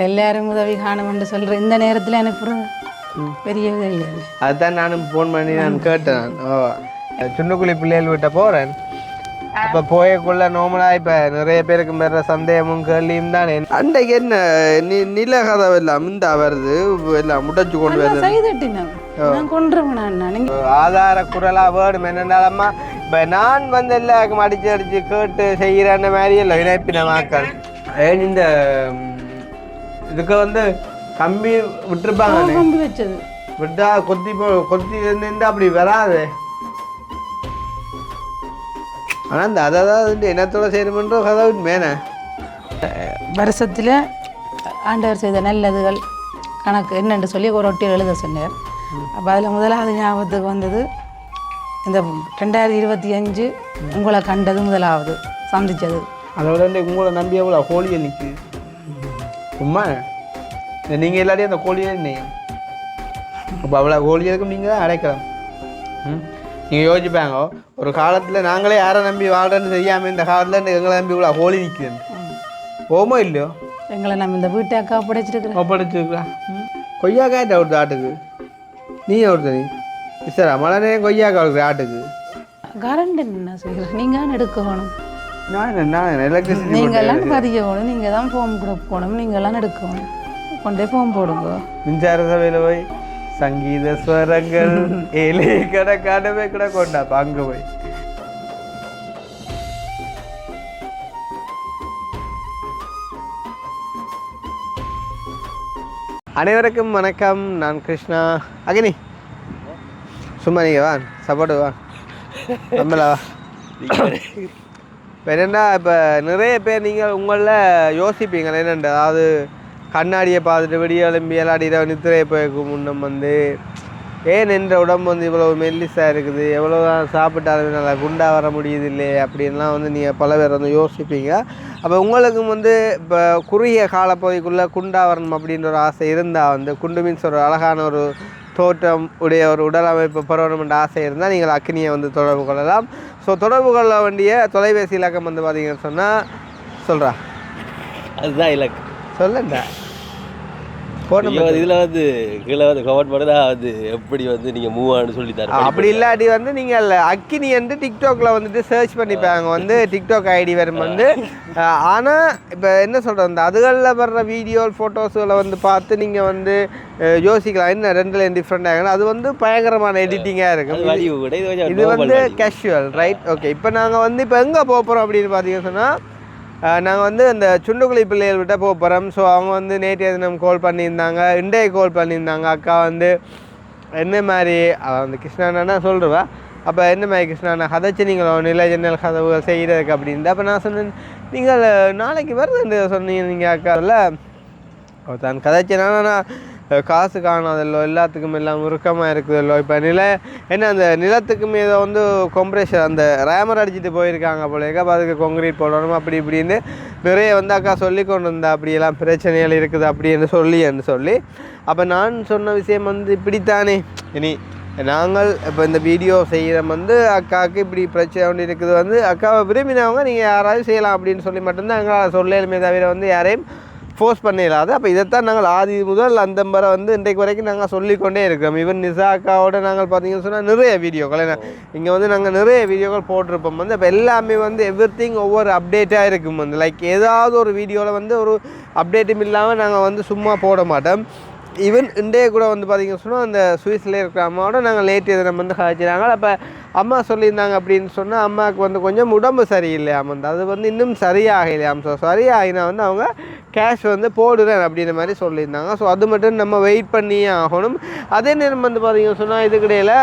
எல்லாரும் உதவி காணுமென்று சொல்கிற இந்த நேரத்தில் எனக்கு பெரிய உதவி இல்லை. அதுதான் நானும் ஃபோன் பண்ணி நான் கேட்டேன். சுண்ணுக்குழி பிள்ளைகள் விட்ட போகிறேன். அப்போ போயக்குள்ள நோமலாக இப்போ நிறைய பேருக்கு வேற சந்தேகமும் கேள்வியும் தானே. அன்றைக்கு என்ன நில கதவு எல்லாம் இந்த வருது எல்லாம் முடைச்சு கொண்டு வருது. ஆதார குரலாக வேணும் என்னென்னாலம்மா இப்போ நான் வந்து எல்லாருக்கும் அடிச்சு கேட்டு செய்கிற மாதிரி இல்லை இணைப்பின மக்கள். ஏன் இந்த இதுக்கு வந்து கம்பி விட்டுருப்பாங்க, கம்பி வச்சது விட்டா கொத்தி நின்று அப்படி வராது. ஆனால் இந்த அதாவது என்னத்தோட செய்யணுமன்ற கதை மேனே வருஷத்தில் ஆண்டவர் செய்த நல்லதுகள் கணக்கு என்னென்று சொல்லி ஒரு ஒட்டியில் எழுத சொன்னார். அப்போ அதில் முதலாவது ஞாபகத்துக்கு வந்தது இந்த 2025 உங்களை கண்டது முதலாவது சந்தித்தது. அதோட உங்களை நம்பி எவ்வளோ கோழியை நிற்குது சும்மா நீங்கள் எல்லாரையும் அந்த கோழியே நினையும். அப்போ அவ்வளோ கோழிகளுக்கும் நீங்கள் தான் அடைக்கலாம். நீங்கள் யோசிப்பாங்க ஒரு காலத்தில் நாங்களே யாரை நம்பி வாழ்றேன்னு செய்யாமல் இந்த காலத்தில் எங்களை நம்பி இவ்வளோ கோழி நிற்குது போமோ இல்லையோ. எங்களை நம்ம இந்த வீட்டை அக்கா ஒப்படைச்சிருக்கிறா. கொய்யாக்காய்ட்ட ஒரு ஆட்டுக்கு நீ ஒருத்த நீ சார் மழை கொய்யாக்கா ஒரு ஆட்டுக்கு கரண்ட் என்ன செய்கிறேன் நீங்கள் எடுக்கணும். நான் எலக்ட்ரிசிட்டி நீங்கள்லாம் பதிக்கணும், நீங்கள் தான் ஃபோம் கூட போகணும், நீங்கள்லாம் எடுக்கணும். கொண்டே ஃபோம் போடுங்க. மின்சார சபையில் போய் சங்கீத ஸ்வரங்கள் ஏழை கடை கடமை கடை கொண்டாப்பா அங்கே போய். அனைவருக்கும் வணக்கம். நான் கிருஷ்ணா. அகினி சும்மா நீங்கள் வா சப்போர்ட்டு வா நம்மளா வா. இப்போ என்னென்னா இப்போ நிறைய பேர் நீங்கள் உங்களில் யோசிப்பீங்க என்னென்ன, அதாவது கண்ணாடியை பார்த்துட்டு விடிய எலும்பி விளாடிட நித்திரையை போய்க்கு முன்னம் வந்து ஏன் என்ற உடம்பு வந்து இவ்வளோ மெல்லிஸாக இருக்குது, எவ்வளோ தான் சாப்பிட்டாலும் நல்லா குண்டாக வர முடியுது இல்லையே அப்படின்லாம் வந்து நீங்கள் பல பேர் வந்து யோசிப்பீங்க. அப்போ உங்களுக்கும் வந்து இப்போ குறுகிய காலப்பகுதிக்குள்ளே குண்டாக வரணும் அப்படின்ற ஒரு ஆசை இருந்தால் வந்து குண்டு மீன்ஸ் ஒரு அழகான ஒரு தோற்றம் உடைய ஒரு உடல் அமைப்பு பெறணுமென்ற ஆசை இருந்தால் நீங்கள் அக்னியை வந்து தொடர்பு கொள்ளலாம். ஸோ தொடர்பு கொள்ள வேண்டிய தொலைபேசி இலக்கம் வந்து பார்த்தீங்கன்னு சொன்னால் சொல்கிறா அதுதான் இலக்கு சொல்லண்டா இதில் வந்து கீழே வந்து கமெண்ட் பண்ணுறதா வந்து எப்படி வந்து நீங்கள் மூவ் ஆன்னு சொல்லி தர. அப்படி இல்லாட்டி வந்து நீங்கள் அக்கினி வந்து டிக்டாக்ல வந்துட்டு சர்ச் பண்ணிப்பாங்க வந்து டிக்டாக் ஐடி வரும் வந்து. ஆனால் இப்போ என்ன சொல்கிறது, அந்த அதுகளில் வர்ற வீடியோ ஃபோட்டோஸுகளை வந்து பார்த்து நீங்கள் வந்து யோசிக்கலாம் என்ன ரெண்டுல டிஃப்ரெண்ட் ஆகணும். அது வந்து பயங்கரமான எடிட்டிங்காக இருக்கும். இது வந்து கேஷுவல் ரைட். ஓகே, இப்போ நாங்கள் வந்து இப்போ எங்கே போகிறோம் அப்படின்னு பார்த்தீங்கன்னு சொன்னால் நாங்கள் வந்து அந்த சுண்டுக்குழி பிள்ளைகள் விட்ட போகிறோம். ஸோ அவங்க வந்து நேற்றைய தினம் கால் பண்ணியிருந்தாங்க, இன்றைய கால் பண்ணியிருந்தாங்க. அக்கா வந்து என்ன மாதிரி அந்த கிருஷ்ணாண்ணா சொல்கிறவா. அப்போ என்ன மாதிரி கிருஷ்ணாண்ணா கதைச்சி நீங்கள் நில ஜன்னல் கதவுகள் செய்கிறதுக்கு அப்படின்னு. அப்போ நான் சொன்னேன் நீங்கள் நாளைக்கு வருதுன்னு சொன்னீங்க நீங்கள் அக்கா. இல்லை தான் கதைச்சினா நான் காசு காணாதல்லோ எல்லாத்துக்கும் எல்லாம் உருக்கமாக இருக்குதல்லோ. இப்போ என்ன அந்த நிலத்துக்கும் ஏதோ வந்து கொம்ப்ரெஷர் அந்த ரேமர் அடிச்சுட்டு போயிருக்காங்க போலேக்கா. அப்போ அதுக்கு கொங்க்ரீட் போடணும் அப்படி இப்படின்னு நிறைய வந்து அக்கா சொல்லி கொண்டு வந்தா அப்படியெல்லாம் பிரச்சனைகள் இருக்குது அப்படின்னு சொல்லி. அப்போ நான் சொன்ன விஷயம் வந்து இப்படித்தானே இனி நாங்கள் இப்போ இந்த வீடியோ செய்கிற வந்து அக்காவுக்கு இப்படி பிரச்சனை ஒன்று இருக்குது வந்து அக்காவை விரும்பினவங்க நீங்கள் யாராவது செய்யலாம் அப்படின்னு சொல்லி மட்டும்தான் எங்களால் சொல்லலுமே தவிர வந்து யாரையும் ஃபோர்ஸ் பண்ணிடலாது. அப்போ இதைத்தான் நாங்கள் ஆதி முதல் அந்த முறை வந்து இன்றைக்கு வரைக்கும் நாங்கள் சொல்லிக்கொண்டே இருக்கிறோம். ஈவன் நிசாக்காவோட நாங்கள் பார்த்தீங்கன்னு சொன்னால் நிறைய வீடியோக்கள் இங்கே வந்து நாங்கள் நிறைய வீடியோக்கள் போட்டிருப்போம் வந்து. அப்போ எல்லாமே வந்து எவ்ரிதிங் ஒவ்வொரு அப்டேட்டாக இருக்கும் வந்து. லைக் ஏதாவது ஒரு வீடியோவில் வந்து ஒரு அப்டேட்டும் இல்லாமல் நாங்கள் வந்து சும்மா போட மாட்டோம். ஈவன் இன்றைய கூட வந்து பார்த்திங்கன்னு சொன்னால் அந்த சுவிஸில் இருக்கிற அம்மாவோட நாங்கள் லேட்டு தினம் வந்து காய்ச்சினாங்க. அப்போ அம்மா சொல்லியிருந்தாங்க அப்படின்னு சொன்னால் அம்மாவுக்கு வந்து கொஞ்சம் உடம்பு சரியில்லையாம் வந்து, அது வந்து இன்னும் சரியாகலையாம். ஸோ சரியாகினா வந்து அவங்க கேஷ் வந்து போடுறேன் அப்படின்ற மாதிரி சொல்லியிருந்தாங்க. ஸோ அது மட்டும் நம்ம வெயிட் பண்ணியே ஆகணும். அதே நேரம் வந்து பார்த்திங்கன்னு சொன்னால் இதுக்கிடையில்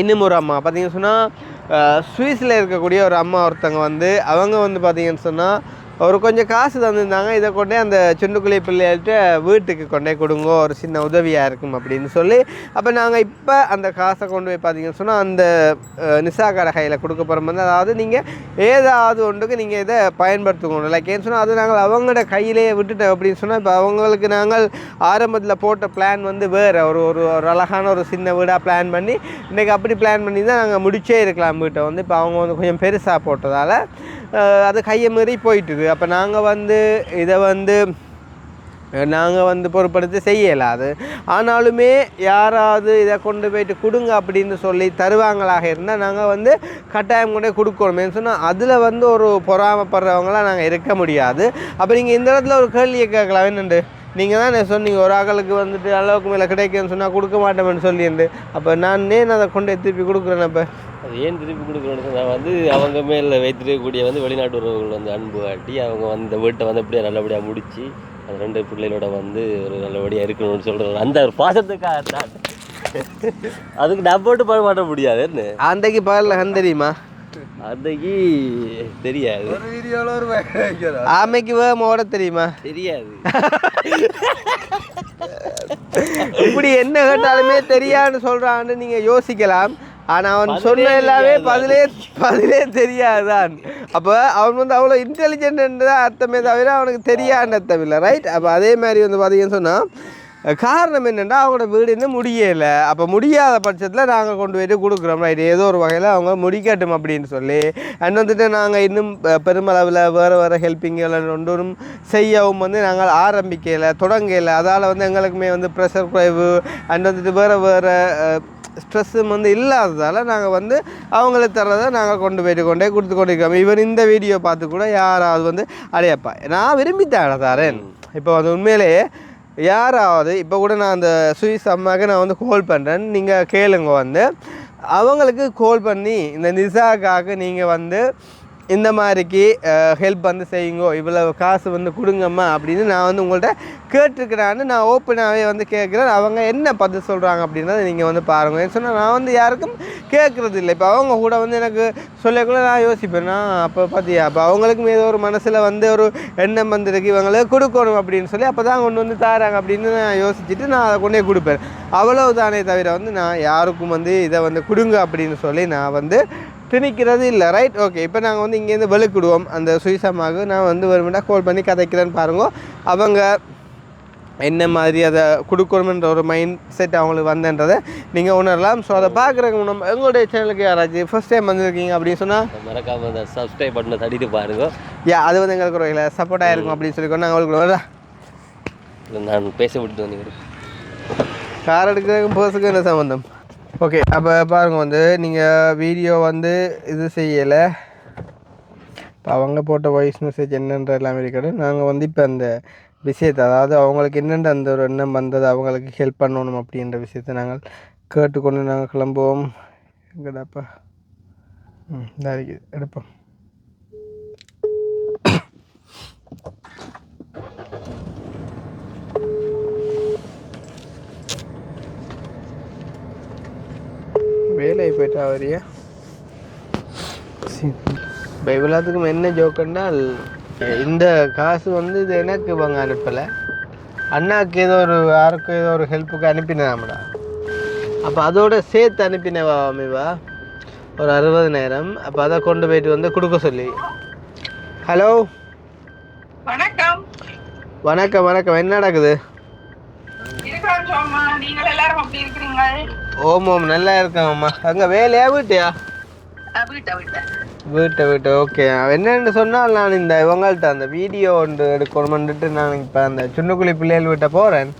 இன்னும் ஒரு அம்மா பார்த்திங்கன்னு சொன்னால் சுவிஸில் இருக்கக்கூடிய ஒரு அம்மா ஒருத்தங்க வந்து அவங்க வந்து பார்த்திங்கன்னு சொன்னால் ஒரு கொஞ்சம் காசு தந்துருந்தாங்க. இதை கொண்டே அந்த சுண்டுக்குழி பிள்ளைகள்கிட்ட வீட்டுக்கு கொண்டே கொடுங்க, ஒரு சின்ன உதவியாக இருக்கும் அப்படின்னு சொல்லி. அப்போ நாங்கள் இப்போ அந்த காசை கொண்டு போய் பார்த்தீங்கன்னு சொன்னால் அந்த நிசாக்கார கையில் கொடுக்க போகிறோம் வந்து. அதாவது நீங்கள் ஏதாவது ஒன்றுக்கு நீங்கள் இதை பயன்படுத்திக்கணும். லைக் ஏன்னு சொன்னால் அது நாங்கள் அவங்களோட கையிலேயே விட்டுட்டோம் அப்படின்னு சொன்னால் இப்போ அவங்களுக்கு நாங்கள் ஆரம்பத்தில் போட்ட பிளான் வந்து வேறு ஒரு ஒரு அழகான ஒரு சின்ன வீடாக பிளான் பண்ணி இன்றைக்கி அப்படி பிளான் பண்ணி தான் நாங்கள் முடிச்சே இருக்கலாம் வீட்டை வந்து. இப்போ அவங்க வந்து கொஞ்சம் பெருசாக போட்டதால் அது கையை மீறி போயிட்டுது. அப்போ நாங்கள் வந்து இதை வந்து நாங்கள் வந்து பொருட்படுத்தி செய்யலாது. ஆனாலுமே யாராவது இதை கொண்டு போயிட்டு கொடுங்க அப்படின்னு சொல்லி தருவாங்களாக இருந்தால் நாங்கள் வந்து கட்டாயம் கொண்டே கொடுக்கணும் சொன்னால் அதில் வந்து ஒரு பொறாமப்படுறவங்களாம் நாங்கள் இருக்க முடியாது. அப்போ நீங்கள் இந்த இடத்துல ஒரு கேள்வியை கேட்கலாம், என்னண்டு நீங்கள் தான் சொன்னீங்க ஒரு ஆக்களுக்கு வந்துட்டு அளவுக்கு மேலே கிடைக்குன்னு சொன்னால் கொடுக்க மாட்டேன்னு சொல்லியிருந்து, அப்போ நான் அதை கொண்டு திருப்பி கொடுக்குறேன். அப்போ அது ஏன் திருப்பி கொடுக்குறோன்னு நான் வந்து அவங்க மேலே வைத்திருக்கக்கூடிய வந்து வெளிநாட்டு உறவுகள் வந்து அன்பு காட்டி அவங்க வந்து இந்த வீட்டை வந்து அப்படியே நல்லபடியாக முடித்து அந்த 2 பிள்ளைகளோட வந்து ஒரு நல்லபடியாக இருக்கணும்னு சொல்கிறேன். அந்த ஒரு பாசத்துக்காக தான். அதுக்கு நான் போட்டு பாட மாட்ட முடியாது. என்ன அன்றைக்கு பகலில் தெரியுமா? அன்றைக்கு தெரியாது. ஆமைக்கு வேமோட தெரியுமா? தெரியாது. இப்படி என்ன கேட்டாலுமே தெரியாதுன்னு சொல்கிறான்னு நீங்கள் யோசிக்கலாம். ஆனால் அவன் சொன்ன எல்லாமே பதிலே தெரியாதுதான். அப்போ அவன் வந்து அவ்வளோ இன்டெலிஜென்ட் தான் அர்த்தமே தவிர அவனுக்கு தெரியாதுன்னு அர்த்தம் இல்லை. ரைட்? அப்போ அதே மாதிரி வந்து பார்த்தீங்கன்னு சொன்னால் காரணம் என்னென்னா அவங்களோட வீடு இன்னும் முடியலை. அப்போ முடியாத பட்சத்தில் நாங்கள் கொண்டு போய்ட்டு கொடுக்குறோம். ரைட்? ஏதோ ஒரு வகையில் அவங்க முடிக்கட்டும் அப்படின்னு சொல்லி அண்ட் வந்துட்டு நாங்கள் இன்னும் பெருமளவில் வேறு ஹெல்ப்பிங்களை ஒன்றும் செய்யவும் வந்து நாங்கள் ஆரம்பிக்கலை, தொடங்கலை. அதால் வந்து எங்களுக்குமே வந்து ப்ரெஷர் குறைவு அண்ட் வந்துட்டு வேறு ஸ்ட்ரெஸ்ஸும் வந்து இல்லாததால் நாங்கள் வந்து அவங்களுக்கு தர்றதை நாங்கள் கொண்டு போய்ட்டு கொடுத்து கொண்டிருக்கோம். இவன் இந்த வீடியோ பார்த்து கூட யாராவது வந்து அடையப்பா நான் விரும்பித்தேன் தாரேன். இப்போ அது உண்மையிலேயே யாராவது இப்போ கூட நான் அந்த சுவிஸ் அம்மாவுக்கு நான் வந்து கால் பண்ணுறேன், நீங்கள் கேளுங்க. வந்து அவங்களுக்கு கால் பண்ணி இந்த நிசாக்காக நீங்கள் வந்து இந்த மாதிரிக்கு ஹெல்ப் வந்து செய்யுங்கோ, இவ்வளோ காசு வந்து கொடுங்கம்மா அப்படின்னு நான் வந்து உங்கள்கிட்ட கேட்டிருக்கிறான்னு நான் ஓப்பனாகவே வந்து கேட்குறேன். அவங்க என்ன பதில் சொல்கிறாங்க அப்படின்றத நீங்கள் வந்து பாருங்கள். ஏன்னு சொன்னால் நான் வந்து யாருக்கும் கேட்குறது இல்லை. இப்போ அவங்க கூட வந்து எனக்கு சொல்லக்குள்ள நான் யோசிப்பேன், நான் அப்போ பார்த்தியா அப்போ அவங்களுக்கும் ஏதோ ஒரு மனசில் வந்து ஒரு எண்ணம் வந்துருக்கு இவங்களுக்கு கொடுக்கணும் அப்படின்னு சொல்லி அப்போ தான் கொண்டு வந்து தாராங்க அப்படின்னு நான் யோசிச்சுட்டு நான் அதை கொண்டே கொடுப்பேன். அவ்வளவு தானே தவிர வந்து நான் யாருக்கும் வந்து இதை வந்து கொடுங்க அப்படின்னு சொல்லி நான் வந்து திணிக்கிறது இல்லை. ரைட்? ஓகே. இப்போ நாங்கள் வந்து இங்கேருந்து வெளுக்கிடுவோம் அந்த சுயசமாக நான் வந்து வருமெண்டா கால் பண்ணி கதைக்கிறேன்னு பாருங்க. அவங்க என்ன மாதிரி அதை கொடுக்கணுன்ற ஒரு மைண்ட் செட் அவங்களுக்கு வந்தன்றதை நீங்கள் உணரலாம். ஸோ அதை பார்க்குறதுக்கு முன்னாடி எங்களுடைய சேனலுக்கு யாராச்சும் ஃபஸ்ட் டைம் வந்திருக்கீங்க அப்படின்னு சொன்னால் மறக்காமல் அந்த சப்ஸ்கிரைப் பட்டனை தட்டிட்டு பாருங்கள். அது வந்து எங்களுக்கு ஒரு சப்போர்ட்டாக இருக்கும் அப்படின்னு சொல்லிக்கோ. நாங்கள் உங்களுக்கு நான் பேச விட்டு வந்துக்கிறேன். கார் எடுக்கிறதுக்கும் பர்ஸுக்கும் என்ன சம்மந்தம்? ஓகே. அப்போ பாருங்கள் வந்து நீங்கள் வீடியோ வந்து இது செய்யலை. இப்போ அவங்க போட்ட வாய்ஸ் மெசேஜ் என்னன்ற எல்லாமே இருக்கட்டும். நாங்கள் வந்து இப்போ அந்த விஷயத்தை அதாவது அவங்களுக்கு என்னென்ன அந்த ஒரு எண்ணம் வந்தது அவங்களுக்கு ஹெல்ப் பண்ணணும் அப்படின்ற விஷயத்தை நாங்கள் கேட்டுக்கொண்டு நாங்கள் கிளம்புவோம். எங்கடாப்பா இருக்குது எடுப்போம். வேலையை போயிட்டா வரியா? இப்போ இவ்வளோத்துக்கும் என்ன ஜோக்குன்னால் இந்த காசு வந்து இது எனக்கு இவங்க அனுப்பலை, அண்ணாவுக்கு ஏதோ ஒரு யாருக்கும் ஏதோ ஒரு ஹெல்ப்புக்கு அனுப்பினாமடா. அப்போ அதோட சேர்த்து அனுப்பினவா அம்மிவா ஒரு 60,000. அப்போ அதை கொண்டு போயிட்டு வந்து கொடுக்க சொல்லி. ஹலோ வணக்கம். வணக்கம் வணக்கம். என்ன நடக்குது? நீங்கள் எல்லாரும் அப்படி இருக்கிறீங்க? ஓம் ஓம் நல்லா இருக்கேன் அம்மா. அங்கே வேலையா வீட்டையா? வீட்டை ஓகே. என்னென்னு சொன்னால் நான் இந்த இவங்கள்ட்ட அந்த வீடியோ ஒன்று எடுக்கணுமென்ட்டு நான் இப்போ அந்த சுண்ணுக்குழி பிள்ளைகள் வீட்டை போகிறேன்.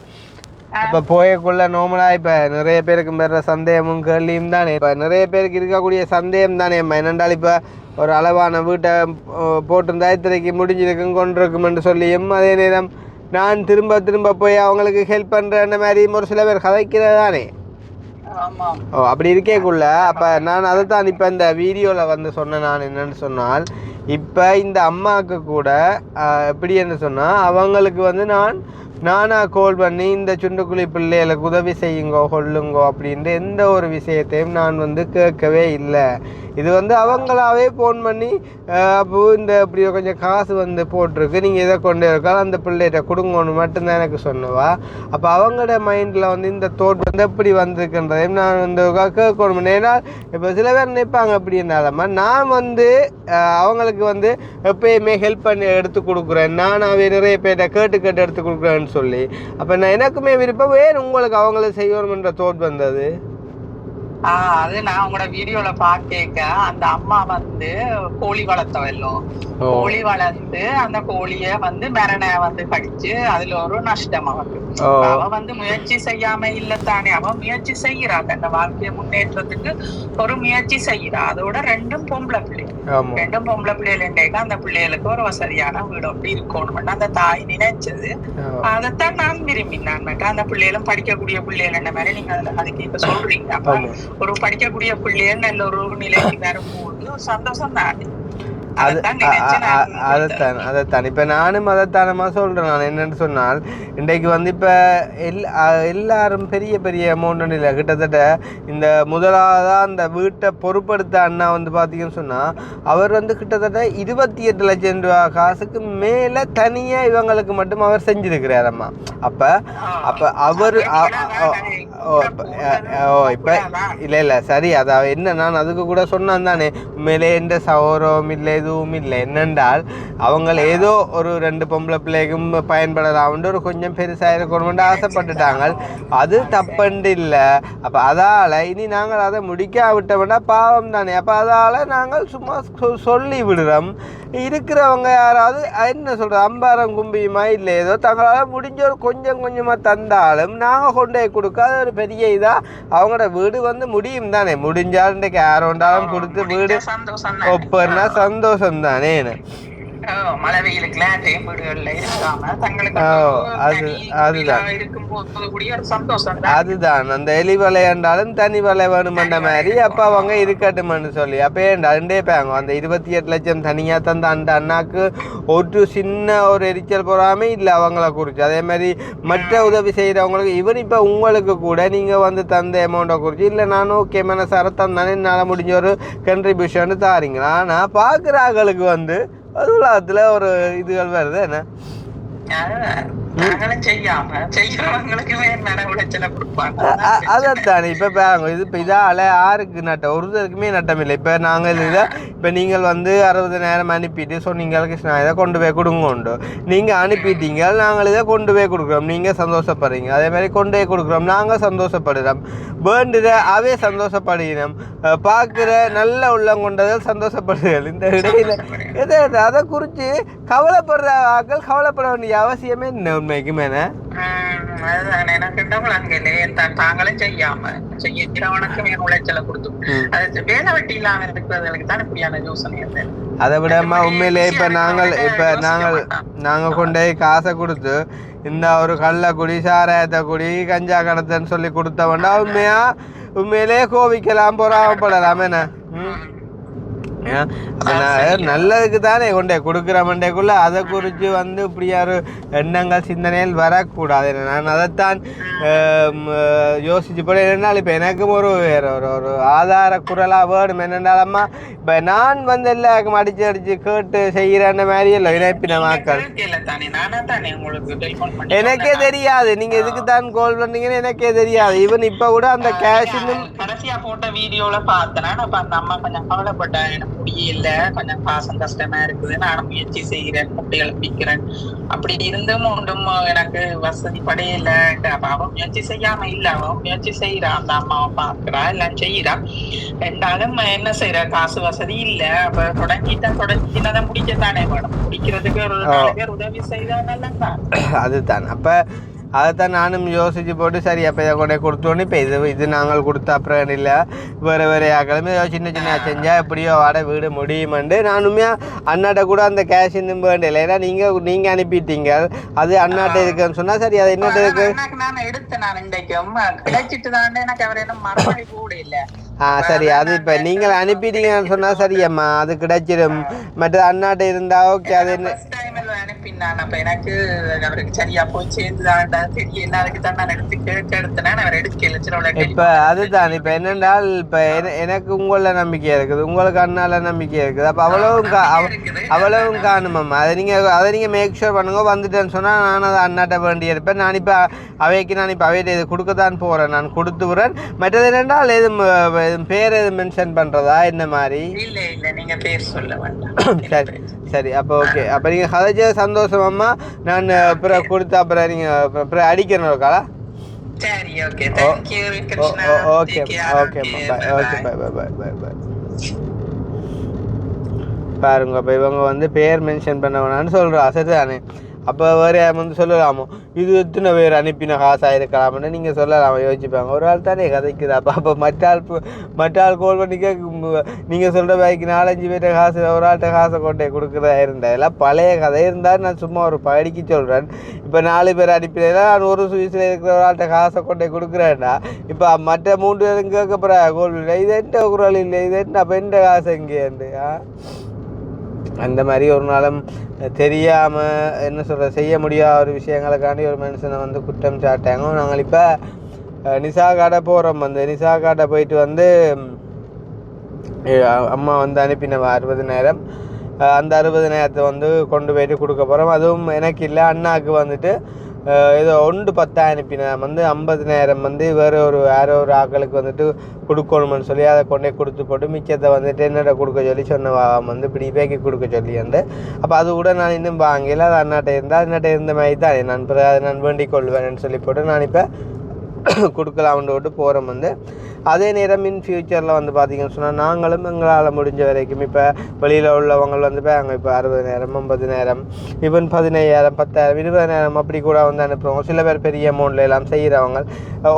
இப்போ போயக்குள்ள நார்மலாக இப்போ நிறைய பேருக்கு பெற சந்தேகமும் கேள்வியும் தானே. இப்போ நிறைய பேருக்கு இருக்கக்கூடிய சந்தேகம் தானே என்னென்றால் இப்போ ஒரு அளவான வீட்டை போட்டிருந்தா இத்தனைக்கு முடிஞ்சிருக்கும் கொண்டிருக்குமென்று சொல்லியும் அதே நேரம் நான் திரும்ப போய் அவங்களுக்கு ஹெல்ப் பண்ணுறேன்ற மாதிரி ஒரு சில பேர் கதைக்கிறது தானே. ஓ அப்படி இருக்கேக்குள்ள அப்போ நான் அதை தான் இப்போ இந்த வீடியோவில் வந்து சொன்னேன். நான் என்னென்னு சொன்னால் இப்போ இந்த அம்மாவுக்கு கூட எப்படி என்று சொன்னால் அவங்களுக்கு வந்து நானாக கால் பண்ணி இந்த சுண்டுக்குழி பிள்ளைகளுக்கு உதவி செய்யுங்கோ கொள்ளுங்கோ அப்படின்ட்டு எந்த ஒரு விஷயத்தையும் நான் வந்து கேட்கவே இல்லை. இது வந்து அவங்களாவே ஃபோன் பண்ணி அப்போ இந்த இப்படி கொஞ்சம் காசு வந்து போட்டிருக்கு, நீங்கள் இதை கொண்டு இருக்காலும் அந்த பிள்ளைகிட்ட கொடுங்கன்னு மட்டும்தான் எனக்கு சொன்னவா. அப்போ அவங்களோட மைண்டில் வந்து இந்த தோட் வந்து எப்படி வந்திருக்குன்றதையும் நான் வந்து கேட்கணும். ஏன்னா இப்போ சில பேர் நினைப்பாங்க அப்படின்னாலம்மா நான் வந்து அவங்களுக்கு வந்து எப்பயுமே ஹெல்ப் பண்ணி எடுத்து கொடுக்குறேன், நானாவே நிறைய பேர்கிட்ட கேட்டு எடுத்து கொடுக்குறேன்னு சொல்லி. அப்போ நான் எனக்குமே விருப்பம் வேறு உங்களுக்கு அவங்கள செய்யணுன்ற தோட் வந்தது. அது நான் உங்களோட வீடியோல பாக்க அந்த அம்மா வந்து கோழி வளர்த்தவல்லோ, கோழி வளர்த்து அந்த கோழிய வந்து மரண வந்து கடிச்சு அதுல ஒரு நஷ்டம் அவருக்கு. அவ வந்து முயற்சி செய்யாம இல்லத்தானே, அவ முயற்சி செய்யறா, அந்த வாழ்க்கைய முன்னேற்றத்துக்கு ஒரு முயற்சி செய்யறா. அதோட ரெண்டும் பொம்பளை பிள்ளைகள் அந்த பிள்ளைகளுக்கு ஒரு வசதியான வீடு அப்படி இருக்கணும் அந்த தாய் நினைச்சது. அதைத்தான் நான் விரும்பினான். அந்த பிள்ளைகளும் படிக்கக்கூடிய பிள்ளைகள் என்ன மாதிரி நீங்க அதுக்கு இப்ப சொல்றீங்க. அப்ப ஒரு படிக்கக்கூடிய பிள்ளைகள் நல்ல ஒரு நிலைக்கு வரும்போது சந்தோஷம் தான். அதைத்தான் இப்போ நானும் அதைத்தானமா சொல்கிறேன். நான் என்னென்னு சொன்னால் இன்றைக்கு வந்து இப்போ எல்லாரும் பெரிய பெரிய அமௌண்ட் இல்லை, கிட்டத்தட்ட இந்த முதலாவதாக அந்த வீட்டை பொறுப்படுத்த அண்ணா வந்து பார்த்தீங்கன்னு சொன்னால் அவர் வந்து கிட்டத்தட்ட 28 லட்சம் ரூபா காசுக்கு மேலே தனியாக இவங்களுக்கு மட்டும் அவர் செஞ்சுருக்கிறாரம்மா. அப்போ அவர் இப்போ இல்லை சரி, அதான் என்ன நான் அதுக்கு கூட சொன்னான் தானே, உண்மையிலே எந்த சௌரம் இல்லை எதுவும் இல்லை. என்னென்றால் அவங்க ஏதோ ஒரு 2 பொம்பளை பிள்ளைக்கும் பயன்படலாம்னு ஒரு கொஞ்சம் பெருசாக இருக்கணும்னு ஆசைப்பட்டுட்டாங்க. அது தப்புண்டு இல்லை. அப்போ அதால் இனி நாங்கள் அதை முடிக்காவிட்டோம்னா பாவம் தானே. அப்போ அதால் நாங்கள் சும்மா சொல்லி விடுறோம். இருக்கிறவங்க யாராவது என்ன சொல்கிறது, அம்பாரம் கும்பியுமா இல்லை ஏதோ தங்களால் முடிஞ்ச ஒரு கொஞ்சம் கொஞ்சமாக தந்தாலும் நாங்கள் கொண்டு போய் கொடுக்காத ஒரு பெரிய இதாக அவங்களோட வீடு வந்து முடியும் தானே. முடிஞ்சால் இன்றைக்கு யாரோண்டாலும் கொடுத்து வீடு ஒப்பர்னா சந்தோஷம் தானே. மழை வெயிலுக்குலாம் வீடுகள்ல இருக்காம தங்களுக்கு அதுதான் அந்த எலி வலை என்றாலும் தனி வலை வேணுமென்ற மாதிரி அப்போ அவங்க இருக்கட்டும்னு சொல்லி அப்போ ரெண்டே பேங்க அந்த 28 லட்சம் தனியாக தந்த அந்த அண்ணாக்கு ஒரு சின்ன ஒரு எரிச்சல் போகாமல் இல்லை அவங்கள குறித்து. அதே மாதிரி மற்ற உதவி செய்கிறவங்களுக்கு ஈவன் இப்போ உங்களுக்கு கூட நீங்கள் வந்து தந்த அமௌண்ட்டை குறித்து இல்லை நானும் ஓகே மனசார தந்தானே என்னால் முடிஞ்ச ஒரு கண்ட்ரிபியூஷன் தாரீங்களா. ஆனால் பார்க்குறாங்களுக்கு வந்து அது உலகத்துல ஒரு இதுகள் வருது என்ன அதைத்தானே. இப்போ இது இப்போ இதால் யாருக்கு நட்டம், ஒருத்தருக்குமே நட்டம் இல்லை. இப்போ நாங்கள் இதை இப்போ நீங்கள் வந்து 60,000 அனுப்பிட்டு சொன்னீங்க கிருஷ்ணா இதை கொண்டு போய் கொடுங்கோண்டு, நீங்கள் அனுப்பிட்டீங்க, நாங்கள் இதை கொண்டு போய் கொடுக்குறோம், நீங்கள் சந்தோஷப்படுறீங்க. அதே மாதிரி கொண்டு போய் கொடுக்குறோம், நாங்கள் சந்தோஷப்படுறோம். வேண்டுற அவே சந்தோஷப்படுகிறோம், பார்க்குற நல்ல உள்ளம் கொண்டதில் சந்தோஷப்படுகள். இந்த இடையில அதை குறித்து கவலைப்படுற ஆக்கள் கவலைப்பட வேண்டிய அவசியமே என்ன உண்மைக்கு மேலே. தாங்களும் செய்யாம செய்யறவனுக்கு உழைச்சலை கொடுத்து அது வேலை வெட்டி இல்லாம இருக்கிறதுக்கு தான் இப்படியான யோசனை. அதை விடமா உண்மையிலே இப்போ நாங்கள் கொண்டே காசை கொடுத்து இந்த ஒரு கள்ளக்குடி சாராயத்தை குடி கஞ்சா கடத்தன்னு சொல்லி கொடுத்தவன்டா உண்மையிலே கோவிக்கலாம் பொறாமப்படலாம் என்ன. அப்போ நான் நல்லதுக்கு தானே கொண்டே கொடுக்குற மண்டைக்குள்ளே அதை குறித்து வந்து இப்படி ஒரு எண்ணங்கள் சிந்தனைகள் வரக்கூடாது. நான் அதைத்தான் யோசிச்சு போட. என்னென்னால் இப்போ எனக்கும் ஒரு ஒரு ஆதார குரலாக வேணும். என்னென்னாலம்மா இப்போ நான் வந்து எல்லாருக்கும் அடித்து கேட்டு செய்கிறேன்ன மாதிரி இல்லை இணைப்பின மக்கள் எனக்கே தெரியாது. நீங்கள் எதுக்கு தான் கால் பண்ணீங்கன்னு எனக்கே தெரியாது. ஈவன் இப்போ கூட அந்த கேஷ் கடைசியாக போட்ட வீடியோவில் பார்த்தேன்னா அப்போ அந்த அம்மா கொஞ்சம் கவலைப்பட்டேன், முடியல, கொஞ்சம் பாசம் கஷ்டமா இருக்குது, நானும் முயற்சி செய்கிறேன், முட்டைகள் பிடிக்கிறேன், அப்படி இருந்தும் ஒன்றும் எனக்கு வசதி படையில. அவன் முயற்சி செய்யாம இல்ல, அவன் முயற்சி செய்யறா, அந்த அம்மாவை பாக்குறா, எல்லாம் செய்யறா. ரெண்டாலும் என்ன செய்யற, காசு வசதி இல்ல. அப்ப தொடங்கினதான் முடிக்கத்தானே வேணும். முடிக்கிறதுக்கு ஒரு 4 பேர் உதவி செய்தா நல்லதான். அதுதான். அப்ப அதைத்தான் நானும் யோசிச்சு போட்டு சரி அப்போ இதை கொண்டே கொடுத்தோன்னு இப்போ இது நாங்கள் கொடுத்த அப்புறம் இல்லை வேறு ஆக்களுமே சின்ன செஞ்சால் எப்படியோ வாட வீடு முடியுமெண்டு நானுமே அண்ணாட்ட கூட அந்த கேஷ் இன்னும் வேண்டிய. ஏன்னா நீங்கள் அனுப்பிட்டீங்க, அது அண்ணாட்ட இருக்குன்னு சொன்னால் சரி அது என்னட்ட இருக்கு நான் எடுத்தேன். நான் இன்றைக்கும் கிடைச்சிட்டு தான் எனக்கு அவர் என்ன மறுபடி கூட இல்லை. சரி அது இப்போ நீங்கள் அனுப்பிட்டீங்கன்னு சொன்னால் சரியம்மா அது கிடைச்சிடும். மற்ற அண்ணாட்ட இருந்தா ஓகே. அது என்ன அனுப்பினான். அப்ப எனக்கு அவருக்கு சரியா போய் சேர்ந்துதான் தெரியல, அதுக்கு தான் நான் எடுத்தேன். அவர் எடுக்கல. இப்ப அதுதான் இப்ப என்னென்றால் இப்ப எனக்கு உங்கள நம்பிக்கை இருக்குது, உங்களுக்கு அண்ணால நம்பிக்கை இருக்குது. அப்ப அவ்வளவும் காணுமாம்மா. அதை நீங்க மேக் ஷூர் பண்ணுங்க. வந்துட்டேன்னு சொன்னா நான் அதை அண்ணாட்ட வேண்டி இருப்பேன். நான் இப்ப அவைக்கு அவையிட்ட இது கொடுக்கத்தான் போறேன், நான் கொடுத்து விடுறேன். மற்றது என்னென்றால் எதுவும் பேர் எதுவும் மென்ஷன் பண்றதா என்ன மாதிரி? இல்ல இல்ல நீங்க பேர் சொல்ல வேண்டாம். சரி சரி அப்போ ஓகே. அப்போ நீங்கள் கதைச்ச சந்தோஷமாம்மா. நான் அப்புறம் கொடுத்து அப்புறம் நீங்கள் அப்புறம் அடிக்கணும் இருக்காளா? சரி okay thank you Krishna okay okay bye பாருங்க. அப்போ இவங்க வந்து பேர் மென்ஷன் பண்ண வேணான்னு சொல்கிறா. சரிதானே? அப்போ வேறு வந்து சொல்லலாமோ இது எத்தனை பேர் அனுப்பின காசாக இருக்கலாம்னு நீங்கள் சொல்லலாமா? யோசிச்சுப்பாங்க. ஒரு ஆள் தானே கதைக்குது. அப்போ மற்ற ஆள் கோல் பண்ணி நீங்கள் சொல்கிற பைக்கு 4-5 பேர்ட்ட காசு ஒரு ஆள்கிட்ட காசை கொண்டே கொடுக்குறதா இருந்தால் எல்லாம் பழைய கதை இருந்தால் நான் சும்மா ஒரு படிக்க சொல்கிறேன். இப்போ 4 பேர் அனுப்பினா நான் ஒரு சுவிஸில் இருக்கிற ஒரு ஆள்கிட்ட காசை கொண்டே கொடுக்குறேன்டா. இப்போ மற்ற 3 பேரும் கேட்கப்படுற கோல் இது எந்த குரல் இல்லை, இது என்ன அப்போ எந்த காசு எங்கேண்டு அந்த மாதிரி ஒரு நாளும் தெரியாமல் என்ன சொல்கிற செய்ய முடியாத ஒரு விஷயங்களுக்காண்டி ஒரு மனுஷனை வந்து குற்றம் சாட்டாங்க. நாங்கள் இப்போ நிசா காடை போகிறோம். வந்து நிசா காடை போயிட்டு வந்து அம்மா வந்து அனுப்பின 60,000 அந்த 60,000 வந்து கொண்டு போயிட்டு கொடுக்க போகிறோம். அதுவும் எனக்கு இல்லை, அண்ணாவுக்கு வந்துட்டு ஏதோ 10 அனுப்பினேன். வந்து 50,000 வந்து வேறு வேறு ஒரு ஆக்களுக்கு வந்துட்டு கொடுக்கணும்னு சொல்லி அதை கொண்டே கொடுத்து போட்டு மிச்சத்தை வந்துட்டு என்னடா கொடுக்க சொல்லி சொன்ன வந்து இப்படி பேக்கி கொடுக்க சொல்லி வந்து அப்போ அது கூட நான் இன்னும் வாங்கல. அது அண்ணாட்ட இருந்த மாதிரி தான் நான் வேண்டிக் கொள்வேன்னு சொல்லி போட்டு நான் இப்போ கொடுக்கலாம்னு விட்டு போகிறோம். வந்து அதே நேரம் இன் ஃப்யூச்சரில் வந்து பார்த்திங்கன்னு சொன்னால் நாங்களும் எங்களால் முடிஞ்ச வரைக்கும் இப்போ வெளியில் உள்ளவங்க வந்து அங்கே இப்போ 60,000 50,000 ஈவன் 15,000 10,000 20,000 அப்படி கூட வந்து அனுப்புகிறோம். சில பேர் பெரிய அமௌண்ட்டில் எல்லாம் செய்கிறவங்க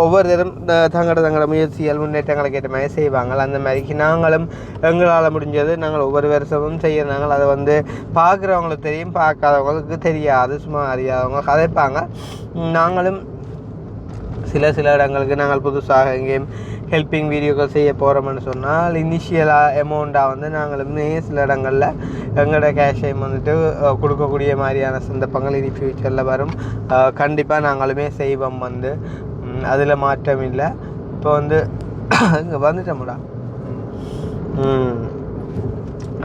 ஒவ்வொருத்தரும் தங்களோட முயற்சிகள் முன்னேற்றங்களை ஏற்ற மாதிரி செய்வாங்க. அந்த மாதிரிக்கு நாங்களும் எங்களால் முடிஞ்சது நாங்கள் ஒவ்வொரு வருஷமும் செய்கிறாங்க. அதை வந்து பார்க்குறவங்களுக்கு தெரியும், பார்க்காதவங்களுக்கு தெரியாது, சும்மா அறியாதவங்க கதைப்பாங்க. நாங்களும் சில இடங்களுக்கு நாங்கள் புதுசாக எங்கேயும் ஹெல்ப்பிங் வீடியோக்கள் செய்ய போகிறோம்னு சொன்னால் இனிஷியலாக அமௌண்ட்டாக வந்து நாங்களுமே சில இடங்களில் எங்களோட கேஷையும் வந்துட்டு கொடுக்கக்கூடிய மாதிரியான சந்தர்ப்பங்கள் இனி ஃப்யூச்சரில் வரும். கண்டிப்பாக நாங்களுமே செய்வோம். வந்து அதில் மாற்றம் இல்லை. இப்போ வந்து இங்கே வந்துட்டோம்டா.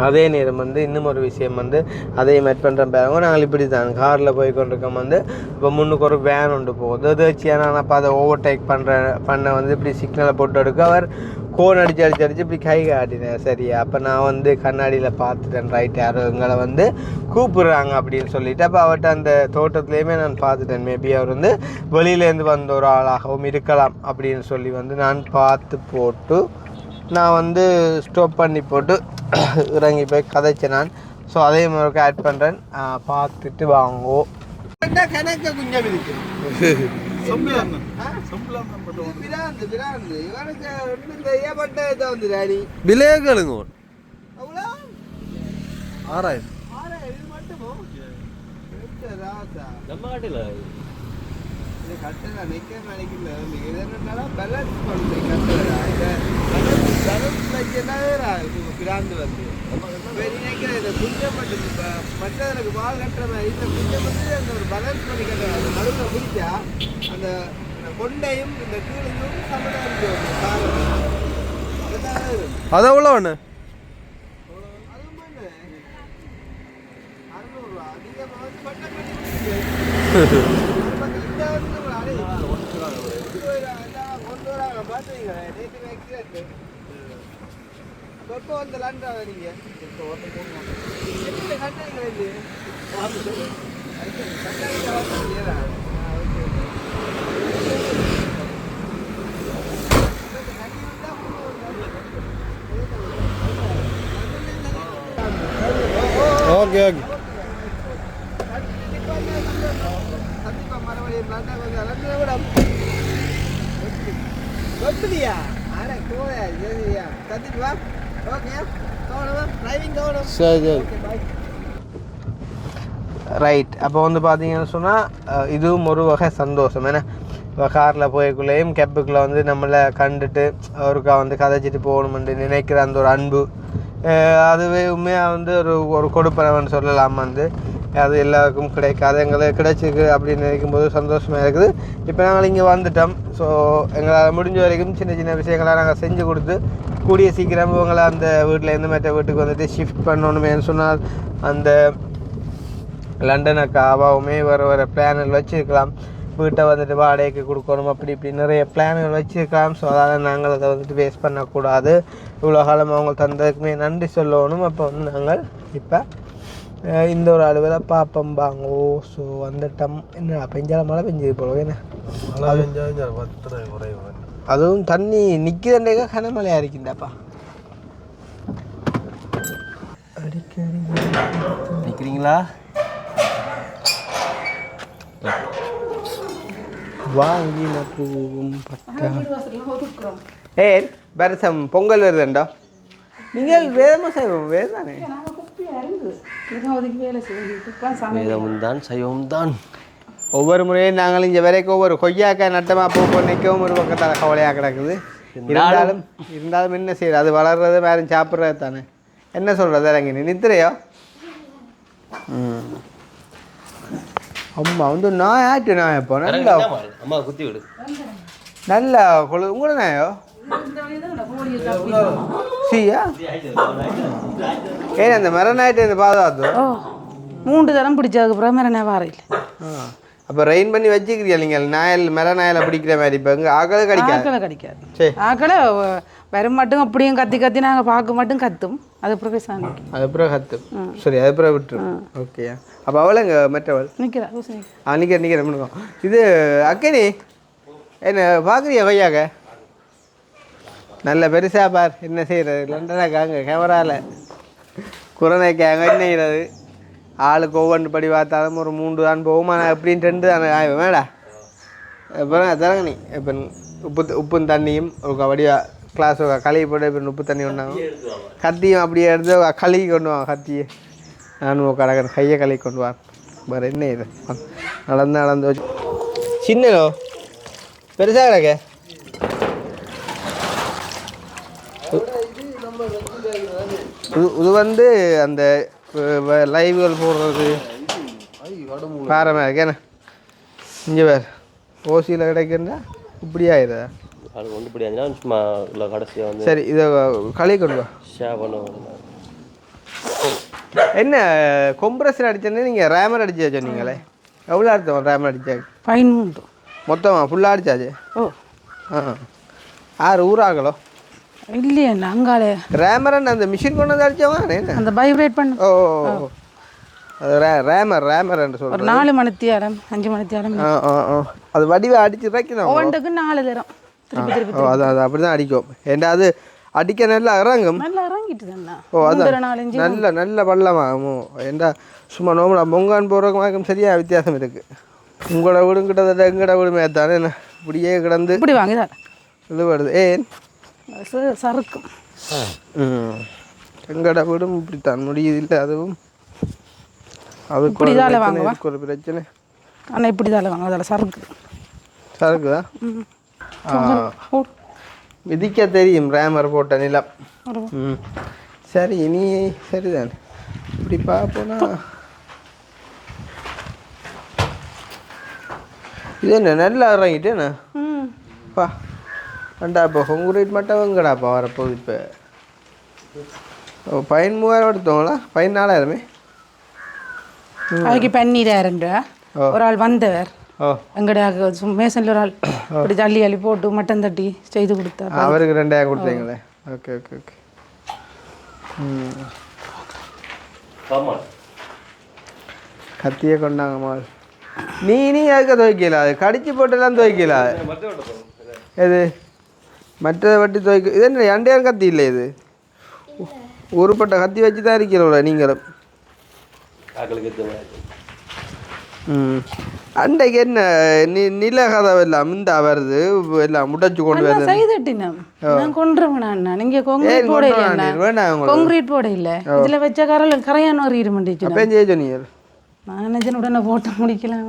அதே நேரம் வந்து இன்னும் ஒரு விஷயம் வந்து அதையும் மெட் பண்ணுற பாருங்க. நாங்கள் இப்படி தான் காரில் போய் கொண்டிருக்கோம். வந்து இப்போ முன்னுக்கு ஒரு வேன் ஒன்று போகுது. எதாச்சியாக நான் அப்போ அதை ஓவர்டேக் பண்ண வந்து இப்படி சிக்னலை போட்டு எடுக்க அவர் கோன் அடித்து இப்படி கை காட்டினேன். சரியா? அப்போ நான் வந்து கண்ணாடியில் பார்த்துட்டேன். ரைட், யாரும் எங்களை வந்து கூப்பிட்றாங்க அப்படின்னு சொல்லிவிட்டு அப்போ அவர்கிட்ட அந்த தோட்டத்துலேயுமே நான் பார்த்துட்டேன். மேபி அவர் வந்து வெளியிலேருந்து வந்த ஒரு ஆளாகவும் இருக்கலாம் அப்படின்னு சொல்லி வந்து நான் பார்த்து போட்டு நான் வந்து ஸ்டாப் பண்ணி போட்டு இறங்கி போய் கதைச்சேன் நான். ஸோ அதே மாதிரி ஆட் பண்ணுறேன். பார்த்துட்டு வாங்கோ. கணக்க கொஞ்சம் இருக்கு விலைகளுங்க 6,000 நம்ம காட்டில் இது கட்டல நிற்க நினைக்கல. இதனால பேலன்ஸ் பண்ணுறேன் கட்டல பிராந்து வந்து நினைக்கிறேன். இதை குஞ்சம் மட்டும் இப்போ மற்றதுக்கு வால் கட்டுற மாதிரி இந்த குஞ்சம் வந்து அந்த ஒரு பேலன்ஸ் பண்ணி கட்டுறாங்க. அந்த நடுவில் முடிச்சா அந்த கொண்டையும் இந்த கீழும் சமதாக இருக்கு. அது எவ்வளோ ஒன்று? அதுவும் பண்ணு 600 ரூபா. நீங்கள் வந்து பட்டம் பண்ணி எப்போ வந்து லாண்டா நீங்க ஓகே ஓகே கண்டிப்பா மறுபடியும் லாண்டா கொஞ்சம் லண்டனை விட கொத்துலியா அட கோயா சரியா கத்திட்டு வா. ஓகே டிரைவிங் கவனம். சரி ரைட். அப்போ வந்து பார்த்தீங்கன்னு சொன்னால் இதுவும் ஒரு வகை சந்தோஷம். ஏன்னா இப்போ காரில் போய்க்குள்ளேயும் கேப்புக்குள்ளே வந்து நம்மளை கண்டுட்டு அவருக்கா வந்து கதைச்சிட்டு போகணுமென்று நினைக்கிற அந்த ஒரு அன்பு அதுவே உண்மையாக வந்து ஒரு கொடுப்பனவன் சொல்லலாம். வந்து அது எல்லாருக்கும் கிடைக்காது. எங்களுக்கு கிடைச்சிருக்கு அப்படின்னு நினைக்கும்போது சந்தோஷமாக இருக்குது. இப்போ நாங்கள் இங்கே வந்துட்டோம். ஸோ எங்களால் முடிஞ்ச வரைக்கும் சின்ன சின்ன விஷயங்களாக நாங்கள் செஞ்சு கொடுத்து கூடிய சீக்கிரம் இவங்களை அந்த வீட்டிலேருந்து மற்ற வீட்டுக்கு வந்துட்டு ஷிஃப்ட் பண்ணணுமேன்னு சொன்னால் அந்த லண்டனுக்கு அவாவுமே வேறு பிளான்கள் வச்சுருக்கலாம். வீட்டை வந்துட்டு வாடகைக்கு கொடுக்கணும், அப்படி இப்படி நிறைய பிளான்கள் வச்சுருக்கலாம். ஸோ அதனால் நாங்கள் அதை வந்துட்டு வேஸ்ட் பண்ணக்கூடாது. இவ்வளோ காலம் அவங்க தந்ததுக்குமே நன்றி சொல்லணும். அப்போ வந்து நாங்கள் இப்போ இந்த ஒரு அளவில் பார்ப்பம்பாங்க. ஓ ஸோ வந்துட்டம் என்ன பெஞ்சால மழை பெஞ்சது போல என்ன அதுவும் தண்ணி நிற்கிறேக்கா கனமழையாக இருக்குண்டாப்பா. அடிக்கடி நிற்கிறீங்களா? வாங்கின பூவும் பட்டா ஏன் வருஷம் பொங்கல் வருதுண்டா? நீங்கள் வேதமாக செய்வோம் வேதானே வேதமும் சைவம் தான். ஒவ்வொரு முறையும் நாங்கள் இங்கே வரைக்கும் ஒவ்வொரு கொய்யாக்காய் நட்டமாக பூ நிற்கவும் ஒரு பக்கத்தால் கவலையாக கிடக்குது. இருந்தாலும் என்ன செய்யுது, அது வளர்றது வேறு சாப்பிட்றது தானே. என்ன சொல்கிறது இறங்கி நித்திரையோ? அம்மா வந்து நான் ஆட்டு நான் இப்போ நல்லா அம்மா குத்தி விடு நல்லா கொழு உங்களோட நாயோ சீயா ஏன் அந்த மரநாயிட்டு இந்த பாதுகாத்து 3 தரம் பிடிச்சதுக்கு அப்புறம் மரண வாரையில். அப்போ ரெயின் பண்ணி வச்சுக்கிறீங்க நீங்கள் நாயல் மரநாயலை பிடிக்கிற மாதிரி. இப்போ இங்கே ஆக்களை கிடைக்காது சரி ஆக்களை வரும் மட்டும் அப்படியும் கத்தி நாங்கள் பார்க்க மட்டும் கத்தும். அது அப்புறம் சாமி அது அப்புறம் கத்தும். சரி அது அப்புறம் விட்டுரும். ஓகே அப்போ அவளை இங்கே மற்றவள் நிற்கிறா நிற்கிறேன். இது அக்கனி என்ன பார்க்குறியா கொய்யாக்க நல்ல பெருசாக பார். என்ன செய்கிறது லண்டனாக்காங்க கேமராவில் குரனைக்காங்க என்ன செய்கிறது ஆளுக்கு ஒவ்வொன்று படி பார்த்தாலும் ஒரு 3 தான் போகுமா எப்படின்னு 2 தானே ஆயிடும் மேடா. அப்புறம் தரங்க நீ இப்போ உப்பும் தண்ணியும் ஒரு வடிவா கிளாஸ் கழுவி போட்டு இப்போ உப்பு தண்ணி ஒன்றாங்க கத்தியும் அப்படியே எடுத்து கழுவி கொண்டு வாங்க கத்தியை நானும் கடற்கரை கையை கழுவி கொண்டு வாங்க. வேறு என்ன இது நடந்து வச்சு சின்னோ பெருசாக கிடக்க இது வந்து அந்த லைவ்கள் போடுறது வேற மாதிரி இருக்கேண்ணே. இங்கே வேறு ஓசியில் கிடைக்கிறா இப்படி ஆயிடுதா அது கொண்டு போய் சும்மா இல்லை கடைசியாக வந்து சரி இதை களி கொண்டு வா ஷேர் பண்ணுவோம். என்ன கொம்ப்ரஸர் அடிச்சேன்னு நீங்கள் ரேமர் அடிச்சா சொன்னீங்களே எவ்வளோ அடித்தோம் ரேமர் அடிச்சா 13 மொத்தமாக ஃபுல்லாக அடிச்சாச்சு. ஓ ஊராகலோ இல்லையே அங்காலே ரேமரன் அந்த மிஷின் கொண்டு வந்து அடித்தவங்க அந்த வைப்ரேட் பண்ண. ஓ அது ரேமர் என்று சொல்கிறேன். ஒரு 4 மணித்தியாலம் 5 மணித்தியாலம் அது வடிவை அடித்து இறக்கணும் ஒவ்வொன்றுக்கு 4 தரம் திருப்பி அது அப்படி தான் அடிக்கும். ஏண்டா அது அடிக்க நல்லா இறங்கும். நல்லா இறங்கிட்டு தானே. ஓ அதான் நல்ல பள்ளமாகும். ஏண்டா சும்மா நோம்பலா பொங்கான் போகிறதுக்கும் சரியா வித்தியாசம் இருக்குது. உங்களோட வீடும் கிட்டத்தட்ட எங்களோட வீடுமே தானே என்ன இப்படியே கிடந்து இப்படி வாங்குதா இழுபடுது. ஏன் சறுக்கும். எங்களோட வீடும் இப்படித்தான் முடியுது இல்லை அதுவும் அதுக்கு ஒரு பிரச்சனை. ஆனால் இப்படி தானே வாங்க அதில் சறுக்குதா விதிக்க தெரியும் ரேமர் போட்ட நிலம். சரி இனி சரிதானே இப்படி பார்ப்போனா இது என்ன நல்லா இறங்கிட்டேண்ணா பா அண்டா இப்போ கொங்குரேட் மட்டும் வெங்கடாப்பா வரப்போகுது. இப்போ 13,000 எடுத்தோங்களா 14,000 அதுக்கு 12,000 ஒரு ஆள் வந்தவர் எங்கடைய மேசனில் ஒரு ஆள் இப்படி அள்ளி போட்டு மட்டன் தட்டி செய்து கொடுத்தா அவருக்கு 2,000 கொடுத்தீங்களே. ஓகே ஓகே ஓகே கத்தியை கொண்டாங்க மால் நீ அதுக்கு துவைக்கல அது கடிச்சு போட்டுலாம் துவைக்கல எது மற்ற வட்டி துவைக்க இது என்ன 2,000 கத்தி இல்லை இது ஊருப்பட்ட கத்தி வச்சு தான் இருக்கிறோம்ல நீங்களும். அன்றைக்கு என்ன நில கதவு எல்லாம் இந்த வருது எல்லாம் முடைச்சு கொண்டு வருது கொங்கிரீட் போட இல்ல இதுல வச்ச கரையான சொன்னீங்க நான் உடனே போட்ட முடிக்கலாம்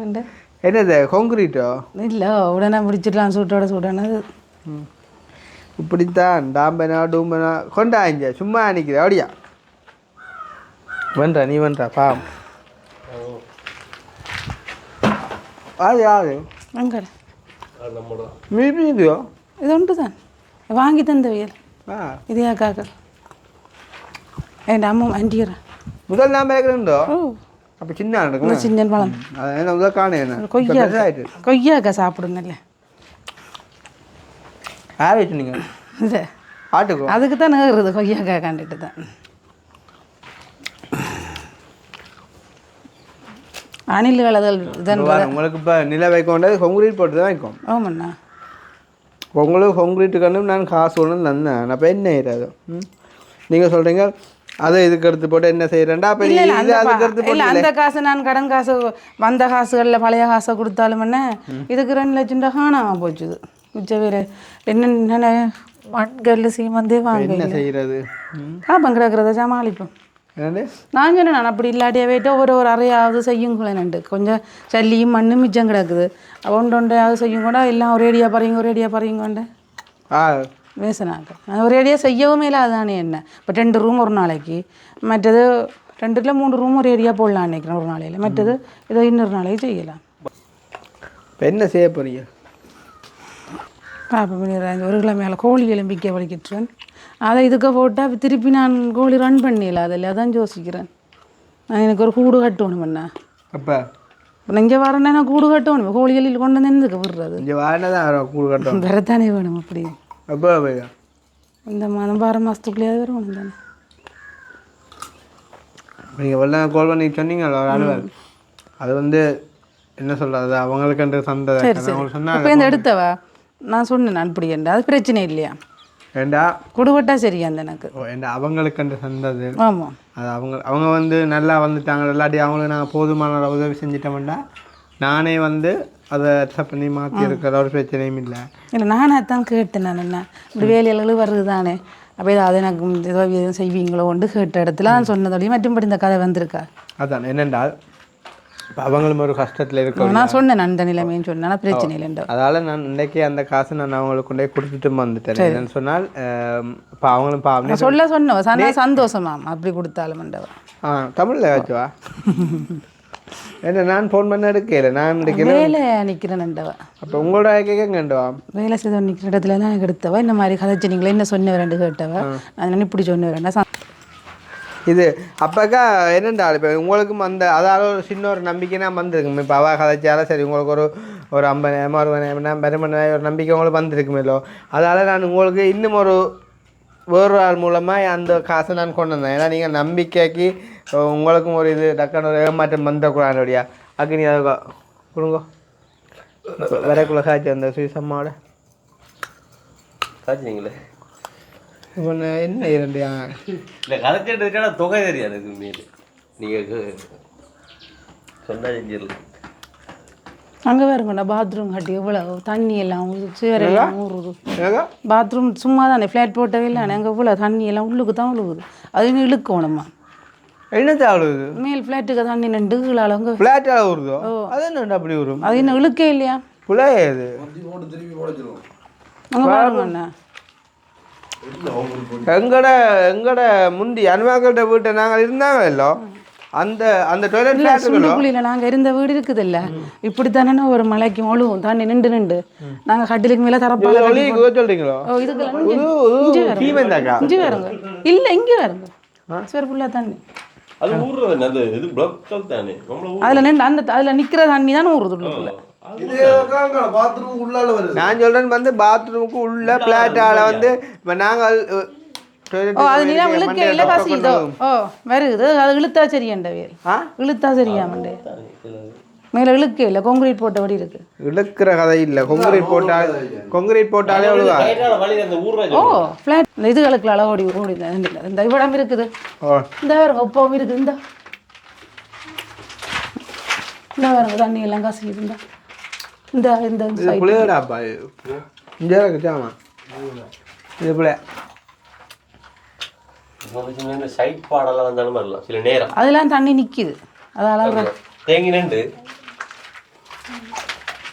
என்னது கொங்கிரீட்டோ இல்ல உடனே முடிச்சிடலாம் சூட்டோட சூடானது. இப்படித்தான் டாம்பனா டூம்பனா கொண்டாங்க சும்மா நிற்கிற அப்படியா வேண்டா நீ வேண்டா பாம் அது யாரு மீதியோ இது ஒன்று தான் வாங்கி தந்தவியல் இது யாக்காக்கள் என் அம்மா அண்டிக்கிறேன் முதல் நான் பேக்கிறேன்டோ அப்போ சின்ன இருக்கும் சின்ன பழம் அது முதல் காணேன் கொய்யாக்கா சாப்பிடுங்கல்ல யார் வச்சுனீங்க இது ஆட்டுக்கோ அதுக்கு தான் நேருது கொய்யாக்கா கண்டுட்டு தான் அணில்கள் அதில் இதன்றது. உங்களுக்கு இப்போ நில வைக்க வேண்டியது கொங்கிரீட் போட்டு தான் வைக்கும். ஆமாண்ணா. உங்களுக்கு கொங்கிரீட்டுக்கு நான் காசு ஒன்று தந்தேன். அப்போ என்ன ஆயிடாது? நீங்கள் சொல்கிறீங்க அதை இதுக்கு எடுத்து போட்டு என்ன செய்கிறேன்டா? அப்போ இல்லை இது அதுக்கு எடுத்து இல்லை, போட்டு அந்த காசு நான் கடன் காசு வந்த காசுகளில் பழைய காசை கொடுத்தாலும் என்ன இதுக்கு 2 லட்சம் ரூபா காணாமல் போச்சுது. மிச்ச வேறு என்ன மண்கல் சீமந்தே வாங்க என்ன செய்கிறது? பாப்பம் கிடக்கிறத சமாளிப்போம். என்னது நான் சொன்னேன், நான் அப்படி இல்லாட்டியே போயிட்டு ஒரு அறையாவது செய்யுங்களேன்ட்டு. கொஞ்சம் சல்லியும் மண்ணும் மிச்சம் கிடக்குது. ஒன்றையாவது செய்யும் கூட எல்லாம் ஒரேடியாக பறையுங்கொண்டு பேசினாங்க. ஒரேடியாக செய்யவும் இல்லாதானே என்ன. இப்போ 2 ரூம் ஒரு நாளைக்கு, மற்றது 2 இல்லை 3 ரூம் ஒரேடியாக போடலான்னு நினைக்கிறேன் ஒரு நாளையில். மற்றது இதை இன்னொரு நாளைக்கு செய்யலாம். இப்போ என்ன செய்ய போறீங்க? பாப்பா பண்ணிடுறாங்க. 1 கிலோ மேலே கோழி எலும்பிக்க வலிக்கிட்டுருவேன். அதை இதுக்கு போட்டால் திருப்பி நான் கோழி ரன் பண்ணிடல. அதில் அதான் யோசிக்கிறேன். நான் எனக்கு ஒரு கூடு கட்டணும் என்ன. அப்போ இப்போ இங்கே வரேன்னா நான் கூடு கட்டணும். கோழிகளில் கொண்டு வந்து எதுக்கு விடுறது? இங்கே வரதான் கூடு கட்டணும். வரத்தானே வேணும். அப்படி அப்போ இந்த மாதம் 6 மாதத்துக்குள்ளேயாவது வரணும் தானே. நீங்கள் வெள்ள கோல் பண்ணி சொன்னீங்களா ஒரு அலுவல், அது வந்து என்ன சொல்கிறது, அவங்களுக்குன்ற சந்தை சொன்னாங்க. இப்போ இந்த எடுத்தவா நான் சொன்னேன் நான் இப்படி அது பிரச்சனை இல்லையா? ஏண்டா கொடுவட்டா சரியா அந்த எனக்கு ஏண்டா அவங்களுக்குன்ற சந்தது. ஆமாம், அது அவங்க வந்து நல்லா வந்துட்டாங்க. இல்லாட்டி அவங்களுக்கு நாங்கள் போதுமான உதவி செஞ்சிட்டோம்னா நானே வந்து அதை அக்செப்ட் பண்ணி மாற்றி இருக்கிற ஒரு பிரச்சனையும் இல்லை. இல்லை நானே தான் கேட்டேன். நான் என்ன இப்படி வேலைகளும் வருது தானே, அப்போ ஏதாவது எனக்கு ஏதோ எதுவும் செய்வீங்களோ ஒன்று கேட்ட இடத்துல நான் சொன்னதோடையும் மற்றும்படி இந்த கதை வந்திருக்கா. அதான் என்னென்றால் இப்போ அவங்களும் ஒரு கஷ்டத்தில் இருக்க நான் சொன்னேன் அந்த நிலைமைன்னு சொன்னேன். பிரச்சனை இல்லைண்டோ. அதால் நான் இன்றைக்கி அந்த காசை நான் அவங்களுக்கு கொண்டே கொடுத்துட்டு வந்துட்டேன். என்னன்னு சொன்னால் இப்போ அவங்களும் நான் சொன்னேன் சந்தோஷமாம் அப்படி கொடுத்தாலும் தமிழில் வச்சுவா என்ன நான் ஃபோன் பண்ண எடுக்கல. நான் வேலை நிற்கிறேன்ண்டவா. அப்போ உங்களோட கேட்கண்டவா வேலை செய்த நிற்கிற இடத்துல தான் எனக்கு எடுத்தவா. இந்த மாதிரி கதைச்சு நீங்களே என்ன சொன்னவரண்டு கேட்டவா. நான் இப்படி சொன்னவரேன்டா இது அப்போக்கா என்னண்டா இப்போ உங்களுக்கும் அந்த அதால் ஒரு சின்ன ஒரு நம்பிக்கைனா வந்துருக்குமே. இப்போ அவள் கதைச்சாலும் சரி உங்களுக்கு ஒரு 50,000 60,000 பெருமனாய் ஒரு நம்பிக்கை உங்களுக்கு வந்துருக்குமேலோ. அதால் நான் உங்களுக்கு இன்னும் வேறு ஆள் மூலமாக அந்த காசை நான் கொண்டு வந்தேன். ஏன்னா நீங்கள் நம்பிக்கைக்கு உங்களுக்கும் ஒரு இது டக்கான ஒரு ஏமாற்றம் வந்துடக்கூடாதுடியா. அக்கு நீ அதை கொடுங்க வரக்குள்ள காய்ச்சி அந்த சுயசம்மாவோட காய்ச்சிங்களே இப்போ என்ன 2 இல்லை கதைச்சிட்டு தொகை தெரியாது மேலே நீங்கள் சொன்னால் செஞ்சிடலாம். அங்கே வேறுங்கண்ணா பாத்ரூம் கட்டி எவ்வளோ தண்ணி எல்லாம் சேரெல்லாம் ஊறுது. பாத்ரூம் சும்மா தானே ஃப்ளாட் போட்டவே இல்லை. அங்கே இவ்வளோ தண்ணி எல்லாம் உள்ளுக்கு தான் உழுகுது. அது இழுக்கணுமா என்னத்தை அழுகுது? மேல் ஃப்ளாட்டுக்கு தண்ணி நின்று கீழாலங்க ஃப்ளாட்டாக ஊறுதோ? அது என்ன அப்படி வரும்? அது இன்னும் இழுக்கே இல்லையா? புள்ளையாது அங்கே பாருங்கண்ணா. எங்கட முந்தி அனுமாக்கிட்ட வீட்டை நாங்கள் இருந்தாங்க இல்லோ அந்த அந்த டாய்லெட் சுண்டுக்குழியில் நாங்கள் இருந்த வீடு இருக்குது இல்லை. இப்படி தானே ஒரு மலைக்கு ஒழுவும் தண்ணி நின்று நாங்கள் கட்டிலுக்கு மேலே தரப்பாங்க சொல்றீங்களோ? இஞ்சி வேறுங்க இல்லை இங்கே வேறுங்க சரி ஃபுல்லாக தண்ணி அதில் நின்று அதில் நிற்கிற தண்ணி தானே ஊறுது உள்ளுக்குள்ள. நான் சொல்றேன் வந்து பாத்ரூமுக்கு உள்ள பிளாட்டால வந்து இப்போ நாங்கள் அது நீலாம் இழுக்க இல்லை கசிதோ வருகுது. அது இழுத்தா சரியாண்ட வேல் இழுத்தா சரியாமண்டே மேலே இழுக்க இல்லை. கொங்கிரீட் போட்டபடி இருக்கு. இழுக்கிற கதை இல்லை. கொங்கிரீட் போட்டாலே ஓ ஃப்ளாட் இந்த இதுகளுக்குள்ள ஓடி இந்த இவ்வளவு இருக்குது. இந்த வேறுங்க உப்பவும் இருக்குது. இந்த வேறுங்க தண்ணி எல்லாம் கசிக்குது. இந்த இந்த புளியடாப்பா இங்கே இருக்குச்சாமா இது புளிய சைட் பாடலாம் வந்தாலும் வரலாம் சில நேரம் அதெல்லாம் தண்ணி நிற்கிது. அதெல்லாம் தேங்கி நின்று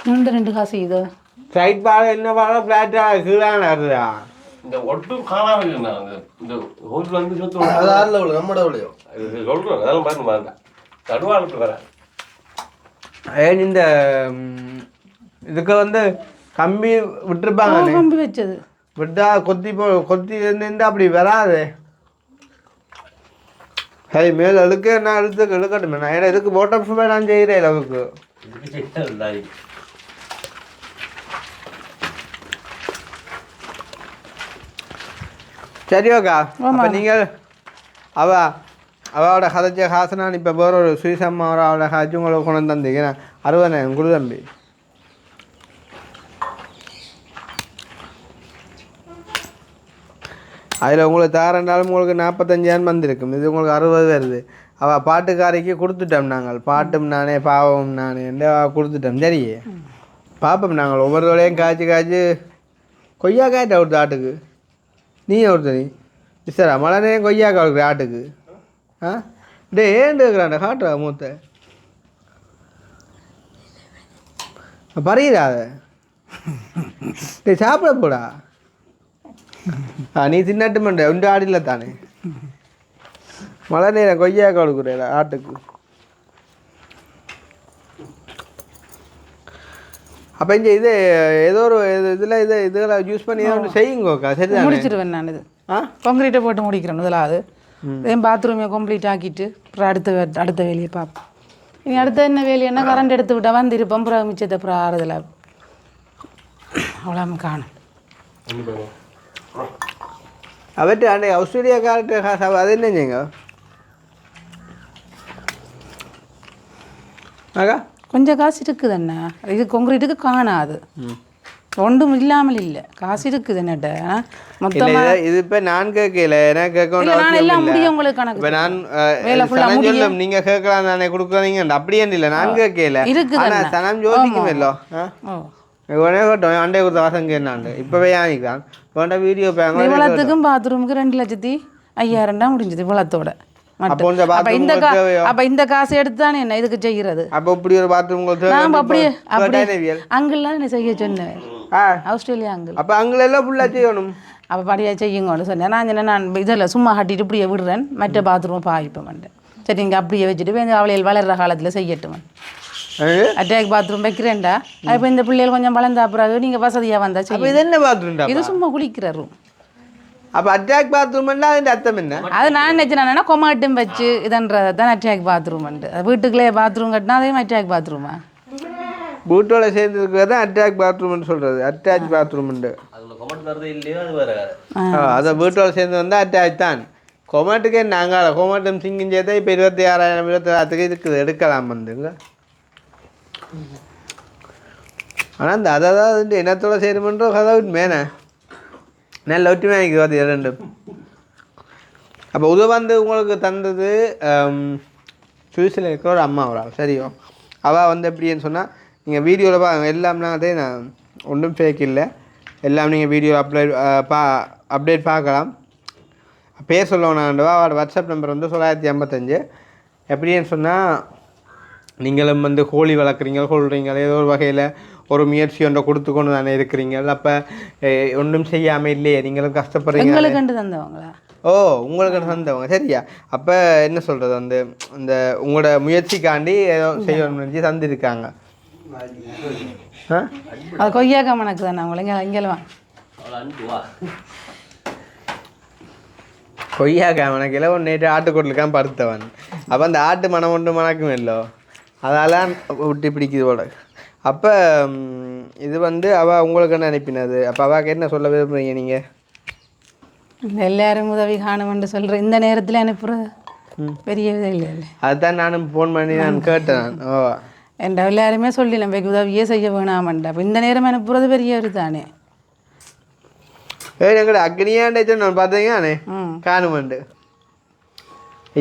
2 காசு இது சைட் பாடம் என்ன பாடம் பிளாட்டா கீழான வருதா? இந்த ஒட்டும் காணாமல் இந்த ஹோட்டல் வந்து சொத்து நம்மட சொல்கிறோம். அதெல்லாம் பாருங்க பாருங்க தடுவாளுக்கு வரேன். ஏன் இந்த இதுக்கு வந்து கம்பி விட்டுருப்பாங்க. கம்பி வச்சது விட்டா கொத்தி இருந்து அப்படி வராது. சரி மேலே இழுக்க நான் இழுக்கட்டுமே. நான் ஏன்னா இதுக்கு போட்டப் நான் செய்கிறேன் அளவுக்கு. சரி ஓகா. அப்போ நீங்கள் அவளோட கதைச்ச காசு நான் இப்போ வேற ஒரு சுயசம்மா அவளோட காய்ச்சி உங்களுக்கு கொண்டு வந்து தந்தீங்க 60,000 குழு தம்பி. அதில் உங்களுக்கு தாரண்டாலும் உங்களுக்கு 45,000 வந்திருக்கும். இது உங்களுக்கு 60 வருது. அவள் பாட்டுக்காரிக்கு கொடுத்துட்டோம் நாங்கள். பாட்டும் நானே பாவம் நானே கொடுத்துட்டோம். சரி பார்ப்போம் நாங்கள் ஒவ்வொரு வேலையும் காய்ச்சி கொய்யா காய்ட்ட ஒரு ஆட்டுக்கு நீ ஒருத்தனி சார் மழை கொய்யாக்கா இருக்கிற ஆட்டுக்கு ஆ டே ஏன்ட்டு இருக்கிறாண்ட காட்டுறா மூத்த பறியிடாத டே சாப்பிட போடா நீ தின்னட்டு மண்ட உண்டு ஆடில தானே மழை நேரம் கொய்யாக்கா கொடுக்குற ஆட்டுக்கு. அப்போ இங்கே இது ஏதோ ஒரு இதெல்லாம் யூஸ் பண்ணி ஒன்று செய்யுங்கோக்கா. சரி முடிச்சிருவேன் நான். இது கான்கிரீட்டை போட்டு முடிக்கிறேன் முதலாவது. என் பாத்ரூமை கம்ப்ளீட் ஆக்கிட்டு அப்புறம் அடுத்த வேலையை பார்ப்போம். இனி அடுத்த என்ன வேலைன்னா கரண்ட் எடுத்து விட்டா வந்திருப்போம். அப்புறம் மிச்சத்தை அப்புறம் ஆறுதல் அவ்வளோ காணும். அவர்கிட்ட அன்றைக்கு ஆஸ்திரேலியாக்கார்ட்ட அது என்ன செய்யுங்க ஆகா கொஞ்சம் காசு இருக்குது அண்ணா. இது கான்கிரீட்டுக்கு காணாது ஒன்றும் இல்லாமல் இல்லை. காசு இருக்குது என்னட்ட மொத்தமாக. இது இப்போ நான் கேட்கல எனக்கு கேட்க நான் எல்லாம் முடியும் உங்களுக்கு கணக்கு. இப்போ நான் சொல்லும் நீங்கள் கேட்கலாம் தானே கொடுக்குறீங்க அப்படியே இல்லை நான் கேட்கல இருக்குது. சனம் யோசிக்கும் இல்லோ உடனே கேட்டோம் அண்டே கொடுத்த வாசங்க என்னாண்டு இப்போவே யானிக்கிறான் வேண்ட வீடியோ பேங்க இவ்வளோத்துக்கும் பாத்ரூமுக்கு 2,05,000 முடிஞ்சது இவ்வளோத்தோட. அப்ப இந்த காசு எடுத்துதானே என்ன இதுக்கு செய்கிறது. அப்போ இப்படி ஒரு பாத்ரூம் அப்படியே அங்கெல்லாம் என்ன செய்ய சொன்னேன் ஆஸ்திரேலியா அங்கிள். அப்போ அங்கே எல்லாம் ஃபுல்லாக செய்யணும். அப்போ படியாக செய்யுங்கன்னு சொன்னேன். நான் சொன்னேன் நான் இதில் சும்மா கட்டிட்டு இப்படியே விடுறேன் மற்ற பாத்ரூம் பாய்ப்பேன் மாட்டேன். சரி நீங்கள் அப்படியே வச்சுட்டு அவளையில் வளர்கிற காலத்தில் செய்யட்டும். அட்டாக் பாத்ரூம் வைக்கிறேன்டா. இப்போ இந்த பிள்ளைகள் கொஞ்சம் வளர்ந்தா பிறகு நீங்கள் வசதியாக வந்தா செய்யும். இது என்ன பாத்ரூம்? இது சும்மா குளிக்கிற ரூம். அப்போ அட்டாக் பாத்ரூம்னா அது அர்த்தம் என்ன? அது நான் நினச்சேன்னா கொமாட்டும் வச்சு இதன்றது தான் அட்டாக் பாத்ரூம்ண்டு. வீட்டுக்குள்ளே பாத்ரூம் கட்டினா அதே அட்டாக் பாத்ரூமா? வீட்டோட சேர்ந்து இருக்கிறது தான் அட்டாக் பாத்ரூம்னு சொல்கிறது. அட்டாச் பாத்ரூம்ண்டு அதை வீட்டோட சேர்ந்து வந்தால் அட்டாச் தான். கொமாட்டுக்கே நாங்கள் கொமாட்டும் சிங்கும் சேர்த்தா இப்போ 26,000 27,000 இருக்குது எடுக்கலாம் வந்துங்க. ஆனால் அந்த அதாவது என்னத்தோட சேருமன்ற கதை மேனே நல்ல ஒற்றுமைக்கு வருது இரண்டும். அப்போ உதவந்து உங்களுக்கு தந்தது சுவிஸில் இருக்கிற ஒரு அம்மா ஒரு ஆள். சரியோ அவள் வந்து எப்படின்னு சொன்னால் நீங்கள் வீடியோவில் பாருங்க எல்லாம் நான் ஒன்றும் ஃபேக் இல்லை. எல்லாம் நீங்கள் வீடியோ அப்டேட் பார்க்கலாம். பேர் சொல்லணும்னாண்டவா அவளோட வாட்ஸ்அப் நம்பர் வந்து 955. எப்படின்னு சொன்னால் நீங்களும் வந்து கோழி வளர்க்குறீங்க சொல்கிறீங்க ஏதோ ஒரு வகையில் ஒரு முயற்சி ஒன்றை கொடுத்து கொண்டு தானே இருக்கிறீங்க. அப்போ ஒன்றும் செய்யாமல் இல்லையே நீங்களும் கஷ்டப்படுறீங்க. தந்தவங்களா? ஓ உங்களுக்கு தந்தவங்க சரியா. அப்போ என்ன சொல்கிறது வந்து இந்த உங்களோட முயற்சிக்காண்டி ஏதோ செய்யணும்னு நினச்சி தந்துருக்காங்க. அது கொய்யாக்கா மணக்கு தானே அவங்கள இங்கெல்லாம் கொய்யாக்கா மணக்கில் ஒன்று நேற்று ஆட்டுக்கொட்டிலுக்கான் படுத்தவன். அப்போ அந்த ஆட்டு மனம் ஒன்று மணக்கும் இல்லோ அதெல்லாம் விட்டு பிடிக்குது போல. அப்போ இது வந்து அவள் உங்களுக்கு என்ன அனுப்பினது. அப்போ அவாக்கு என்ன சொல்ல விரும்புறீங்க நீங்கள்? எல்லாரும் உதவி காணுமென்று சொல்கிறேன் இந்த நேரத்தில் அனுப்புகிறது பெரிய உதவி இல்லை. அதுதான் நானும் ஃபோன் பண்ணி நான் கேட்டேன். ஓ என்ற எல்லாருமே சொல்லி நம்ம உதவியே செய்ய வேணாமண்டா. அப்போ இந்த நேரம் அனுப்புறது பெரிய ஒரு தானே. எங்கட அக்னியாண்டே நான் பார்த்தீங்கண்ணே காணுமெண்டு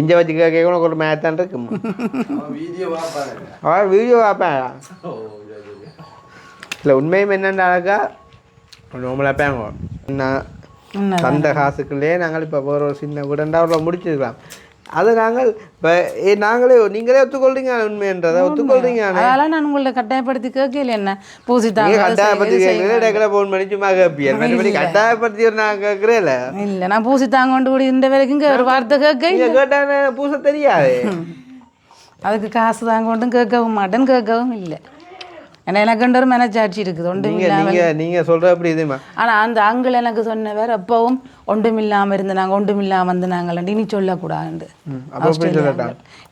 இங்கே வச்சு கேட்க ஒரு மேத்தான் இருக்குமா வீடியோ பார்ப்பேன். இல்லை உண்மையும் என்னென்னாக்கா நம்மளை பேங்க நான் தந்த காசுக்குள்ளே நாங்கள் இப்போ ஒரு சின்ன விடண்டா அவ்வளோ முடிச்சிருக்கலாம். அதை நாங்கள் இப்போ நீங்களே ஒத்துக்கொள்றீங்க உண்மைன்றதை ஒத்துக்கொள்றீங்க. அதெல்லாம் நான் உங்களை கட்டாயப்படுத்தி கேட்கல. என்ன பூசித்தாங்க கட்டாயப்படுத்தி கேட்கல ஃபோன் பண்ணி சும்மா கேட்பியல் மற்றபடி கட்டாயப்படுத்தி நான் கேட்குறேன். இல்லை நான் பூசித்தாங்க கொண்டு கூட இந்த வேலைக்கு ஒரு வார்த்தை கேட்டான பூச தெரியாது. அதுக்கு காசு தாங்க கொண்டும் கேட்கவும் மாட்டேன்னு கேட்கவும் இல்லை. ஏன்னா எனக்கு ஒரு மனச்சாட்சி இருக்குது ஒன்றும் இல்லாமல். நீங்கள் சொல்கிற அப்படி இதுமா. ஆனால் அந்த அங்கிள் எனக்கு சொன்னவர் எப்பவும் ஒன்றும் இல்லாமல் இருந்து நாங்கள் ஒன்றும் இல்லாமல் வந்து நாங்கள் இனி சொல்லக்கூடாது.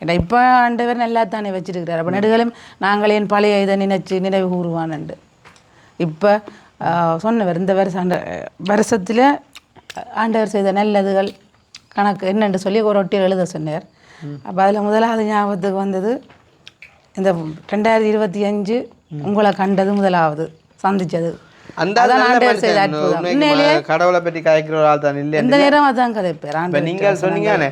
ஏன்னா இப்போ ஆண்டவர் நல்லா தானே வச்சிருக்கிறார். அப்போ நெடுகளும் நாங்கள் என் பழைய இதை நினைவு கூறுவான்ண்டு இப்போ சொன்னவர் இந்த வருஷத்தில் ஆண்டவர் செய்த நல்லதுகள் கணக்கு என்னென்று சொல்லி ஒரு ஒட்டியில் எழுத சொன்னார். அப்போ அதில் முதலாவது ஞாபகத்துக்கு வந்தது இந்த 2025 உங்களை கண்டது முதலாவது சந்திச்சது. அந்த அதான் ஆண்டவர் செய்த அற்புதம். உண்மையிலேயே கடவுளை பற்றி கதைக்கிற ஒரு ஆள் தான் இல்லை. இந்த நேரம் அதான் கதைப்பேர் இப்போ ஆண்டவர். நீங்கள் சொன்னீங்கன்னு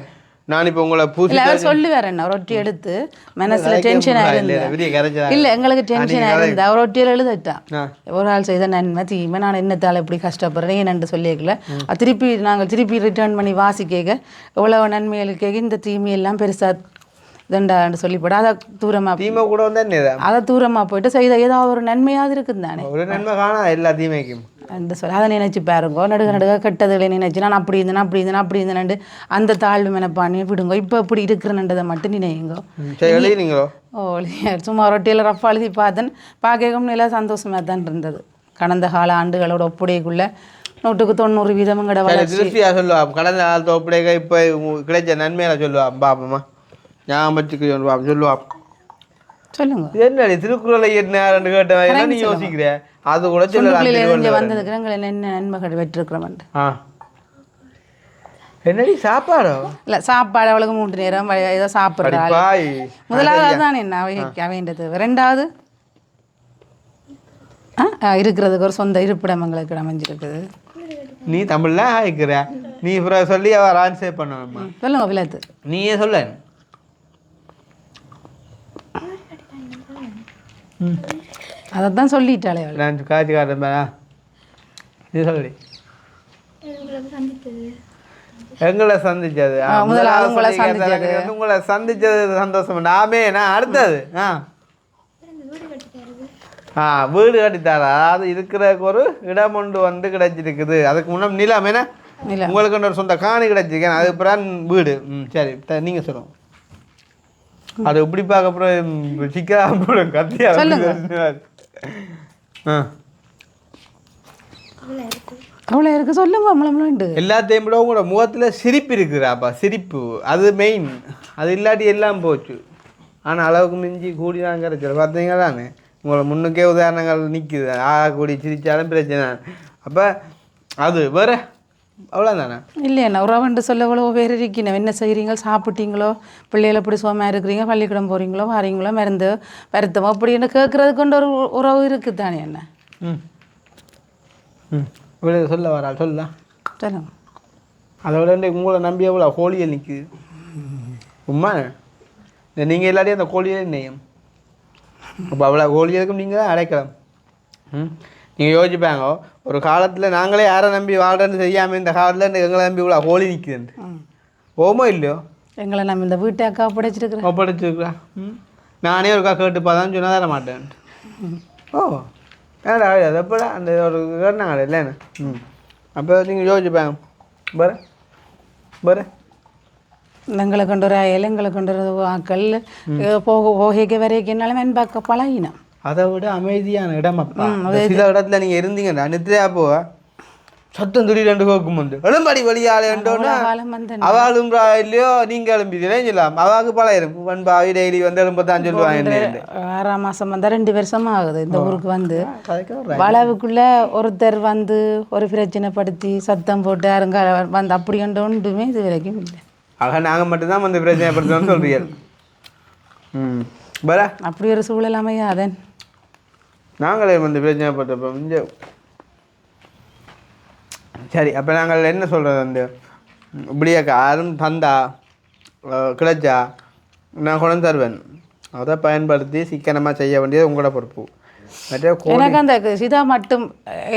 நான் இப்போ உங்களை இல்லை அவர் சொல்லுவார் என்ன ரொட்டி எடுத்து மனசில் டென்ஷனாக இருந்தேன். இல்லை எங்களுக்கு டென்ஷனாக இருந்தா அவர் ரொட்டியில் எழுதிட்டான். ஒரு ஆள் செய்த நன்மை தீமை நான் என்னத்தால் இப்படி கஷ்டப்படுறேன் ஏன்னு சொல்லிக்கல. நாங்கள் திருப்பி ரிட்டர்ன் பண்ணி வாசிக்க எவ்வளவு நன்மைகள் கேட்க இந்த தீமையெல்லாம் பெருசாக தண்டான்னு சொல்லிப்போட அதை தூரமாக தீமை கூட வந்து அதை தூரமாக போயிட்டு செய்த ஏதாவது ஒரு நன்மையாவது இருக்குது தானே. ஒரு நன்மை காணா எல்லா தீமைக்கும் அந்த சொல்லி அதை நினைச்சு பாருங்கோ. நடுக கெட்டதுகளை நினைச்சு நான் அப்படி இருந்தேன் அந்த தாழ்வு மனப்பான்மையை விடுங்க. இப்போ இப்படி இருக்கிறன்றதை மட்டும் நினைங்கோ. ஓ சும்மா ரொட்டியில் ரஃபா எழுதி பார்த்தேன். பார்க்க நல்லா சந்தோஷமாக தான் இருந்தது. கடந்த கால ஆண்டுகளோட ஒப்புடைக்குள்ள 100% கடை வளர்ச்சி சொல்லுவா. கடந்த காலத்தை ஒப்படைக்க இப்போ கிடைச்ச நன்மையில சொல்லுவா. பாப்பமா ஞாபகத்துக்கு சொல்லுவா. சொல்லுங்க என்ன திருக்குறளை என்ன கேட்டேன் நீ யோசிக்கிற அது கூட சொல்லலாம். வந்ததுக்கு நாங்கள் என்ன நன்மைகள் பெற்றிருக்கிறோம். என்னடி சாப்பாடோ இல்லை சாப்பாடு அவளுக்கு 3 நேரம் ஏதோ சாப்பிட்றா. முதலாவது தான் என்ன அவைன்றது. ரெண்டாவது இருக்கிறதுக்கு ஒரு சொந்த இருப்பிடம் எங்களுக்கு அமைஞ்சிருக்குது. நீ தமிழ்ல ஆயிக்கிற நீ சொல்லி அவர் ஆன்சர் பண்ணணுமா? சொல்லுங்க விளையாட்டு நீயே சொல்ல. அதைத்தான் சொல்லிட்டாளே நான் காட்சி காட்டுறேன். நீ சொல்லி எங்களை சந்திச்சது உங்களை சந்திச்சது சந்தோஷம். நான் அடுத்தது வீடு கட்டித்தாரா. அதாவது இருக்கிறதுக்கு ஒரு இடம் ஒன்று வந்து கிடைச்சிருக்குது. அதுக்கு முன்னாடி நிலம் என்ன உங்களுக்கு ஒரு சொந்த காணி கிடைச்சிருக்கேன். அதுக்கப்புறம் வீடு. சரி நீங்கள் சொல்லுங்க. அது எப்படி பார்க்க அப்புறம் சிக்கா கத்தியா அவ்வளோ இருக்கு சொல்லுங்க. நம்மளும் எல்லாத்தையும் விட உங்களோட முகத்தில் சிரிப்பு இருக்குறாப்பா. சிரிப்பு அது மெயின். அது இல்லாட்டி எல்லாம் போச்சு. ஆனால் அளவுக்கு மிஞ்சி கூடி தான் கிடைச்சது. பார்த்தீங்களா தானே உங்களை முன்னுக்கே உதாரணங்கள் நிற்குது. கூடி சிரித்தாலும் பிரச்சனை. அப்போ அது வேற அவ்வளோதானே இல்லையா உறவுண்டு சொல்ல எவ்வளோ பேர் இருக்கணும். என்ன செய்கிறீங்க சாப்பிட்டீங்களோ பிள்ளைகளை எப்படி சுகமாக இருக்கிறீங்க பள்ளிக்கூடம் போகிறீங்களோ வாரீங்களோ மருந்து வருத்தமோ அப்படின்னு கேட்குறதுக்கு கொண்டு ஒரு உறவு இருக்குது தானே. என்ன இவ்வளோ சொல்ல வராள் சொல்லலாம் சொல்லுங்க. அதை விட உங்களை நம்பி எவ்வளோ கோழியில் நிற்குது உண்மை. நீங்கள் எல்லாரையும் அந்த கோழியிலே நெய்யும். அப்போ அவ்வளோ கோழிகளுக்கும் நீங்கள் தான் அடைக்கலாம். நீங்கள் யோசிப்பாங்க ஒரு காலத்தில் நாங்களே யாரை நம்பி வாழ்றேன்னு செய்யாமல் இந்த காலத்தில் எங்களை நம்பி இவ்வளோ கோழி நிற்குது. ஓமோ இல்லையோ எங்களை நம்ம இந்த வீட்டை அக்கா ஒப்படைச்சிருக்கிறா. நானே ஒரு கேட்டு பார்த்தான்னு சொன்னால் தர மாட்டேன். ஓ ஏடா அது எப்படா அந்த ஒரு கேட்டாங்க இல்லைன்னு. அப்போ நீங்கள் யோசிப்பாங்க பர பர எங்களை கொண்டு வர எங்களை கொண்டு வர ஆக்கள் போக வரைக்கும்னாலும் வெண்பாக்க பழகினோம். அதை விட அமைதியான இடம் அப்பா. சில இடத்துல நீங்கள் இருந்தீங்கன்னா நித்திரையா போவ சத்தம் திடீரெண்டு கோக்கும் வந்து எழும்பாடி வழியாளோன்னா அவளும் இல்லையோ நீங்கள் எழும்பிதே சொல்லலாம். அவாவுக்கு பழகிடும் வன்பாவி டெய்லி வந்து எழும்பத்தான் சொல்லுவாங்க. 6ஆம் மாதம் வந்தால் 2 வருஷம் ஆகுது இந்த ஊருக்கு வந்து. வளவுக்குள்ள ஒருத்தர் வந்து ஒரு பிரச்சனை படுத்தி சத்தம் போட்டு யாருங்க வந்து அப்படி ஒன்றுமே இது வரைக்கும் இல்லை. ஆக நாங்கள் மட்டும்தான் வந்து பிரச்சனை படுத்தோம்னு சொல்றீங்க. பரா அப்படி ஒரு சூழல் அமையாதன் நாங்களே வந்து பிரச்சனை பட்டப்போ இங்கே சரி. அப்போ நாங்கள் என்ன சொல்கிறது வந்து இப்படியே யாரும் தந்தா கிடைச்சா நான் கொண்டு தருவேன். அதை பயன்படுத்தி சிக்கனமாக செய்ய வேண்டியது உங்களோட பொறுப்பு. எனக்கு அந்த சிதா மட்டும்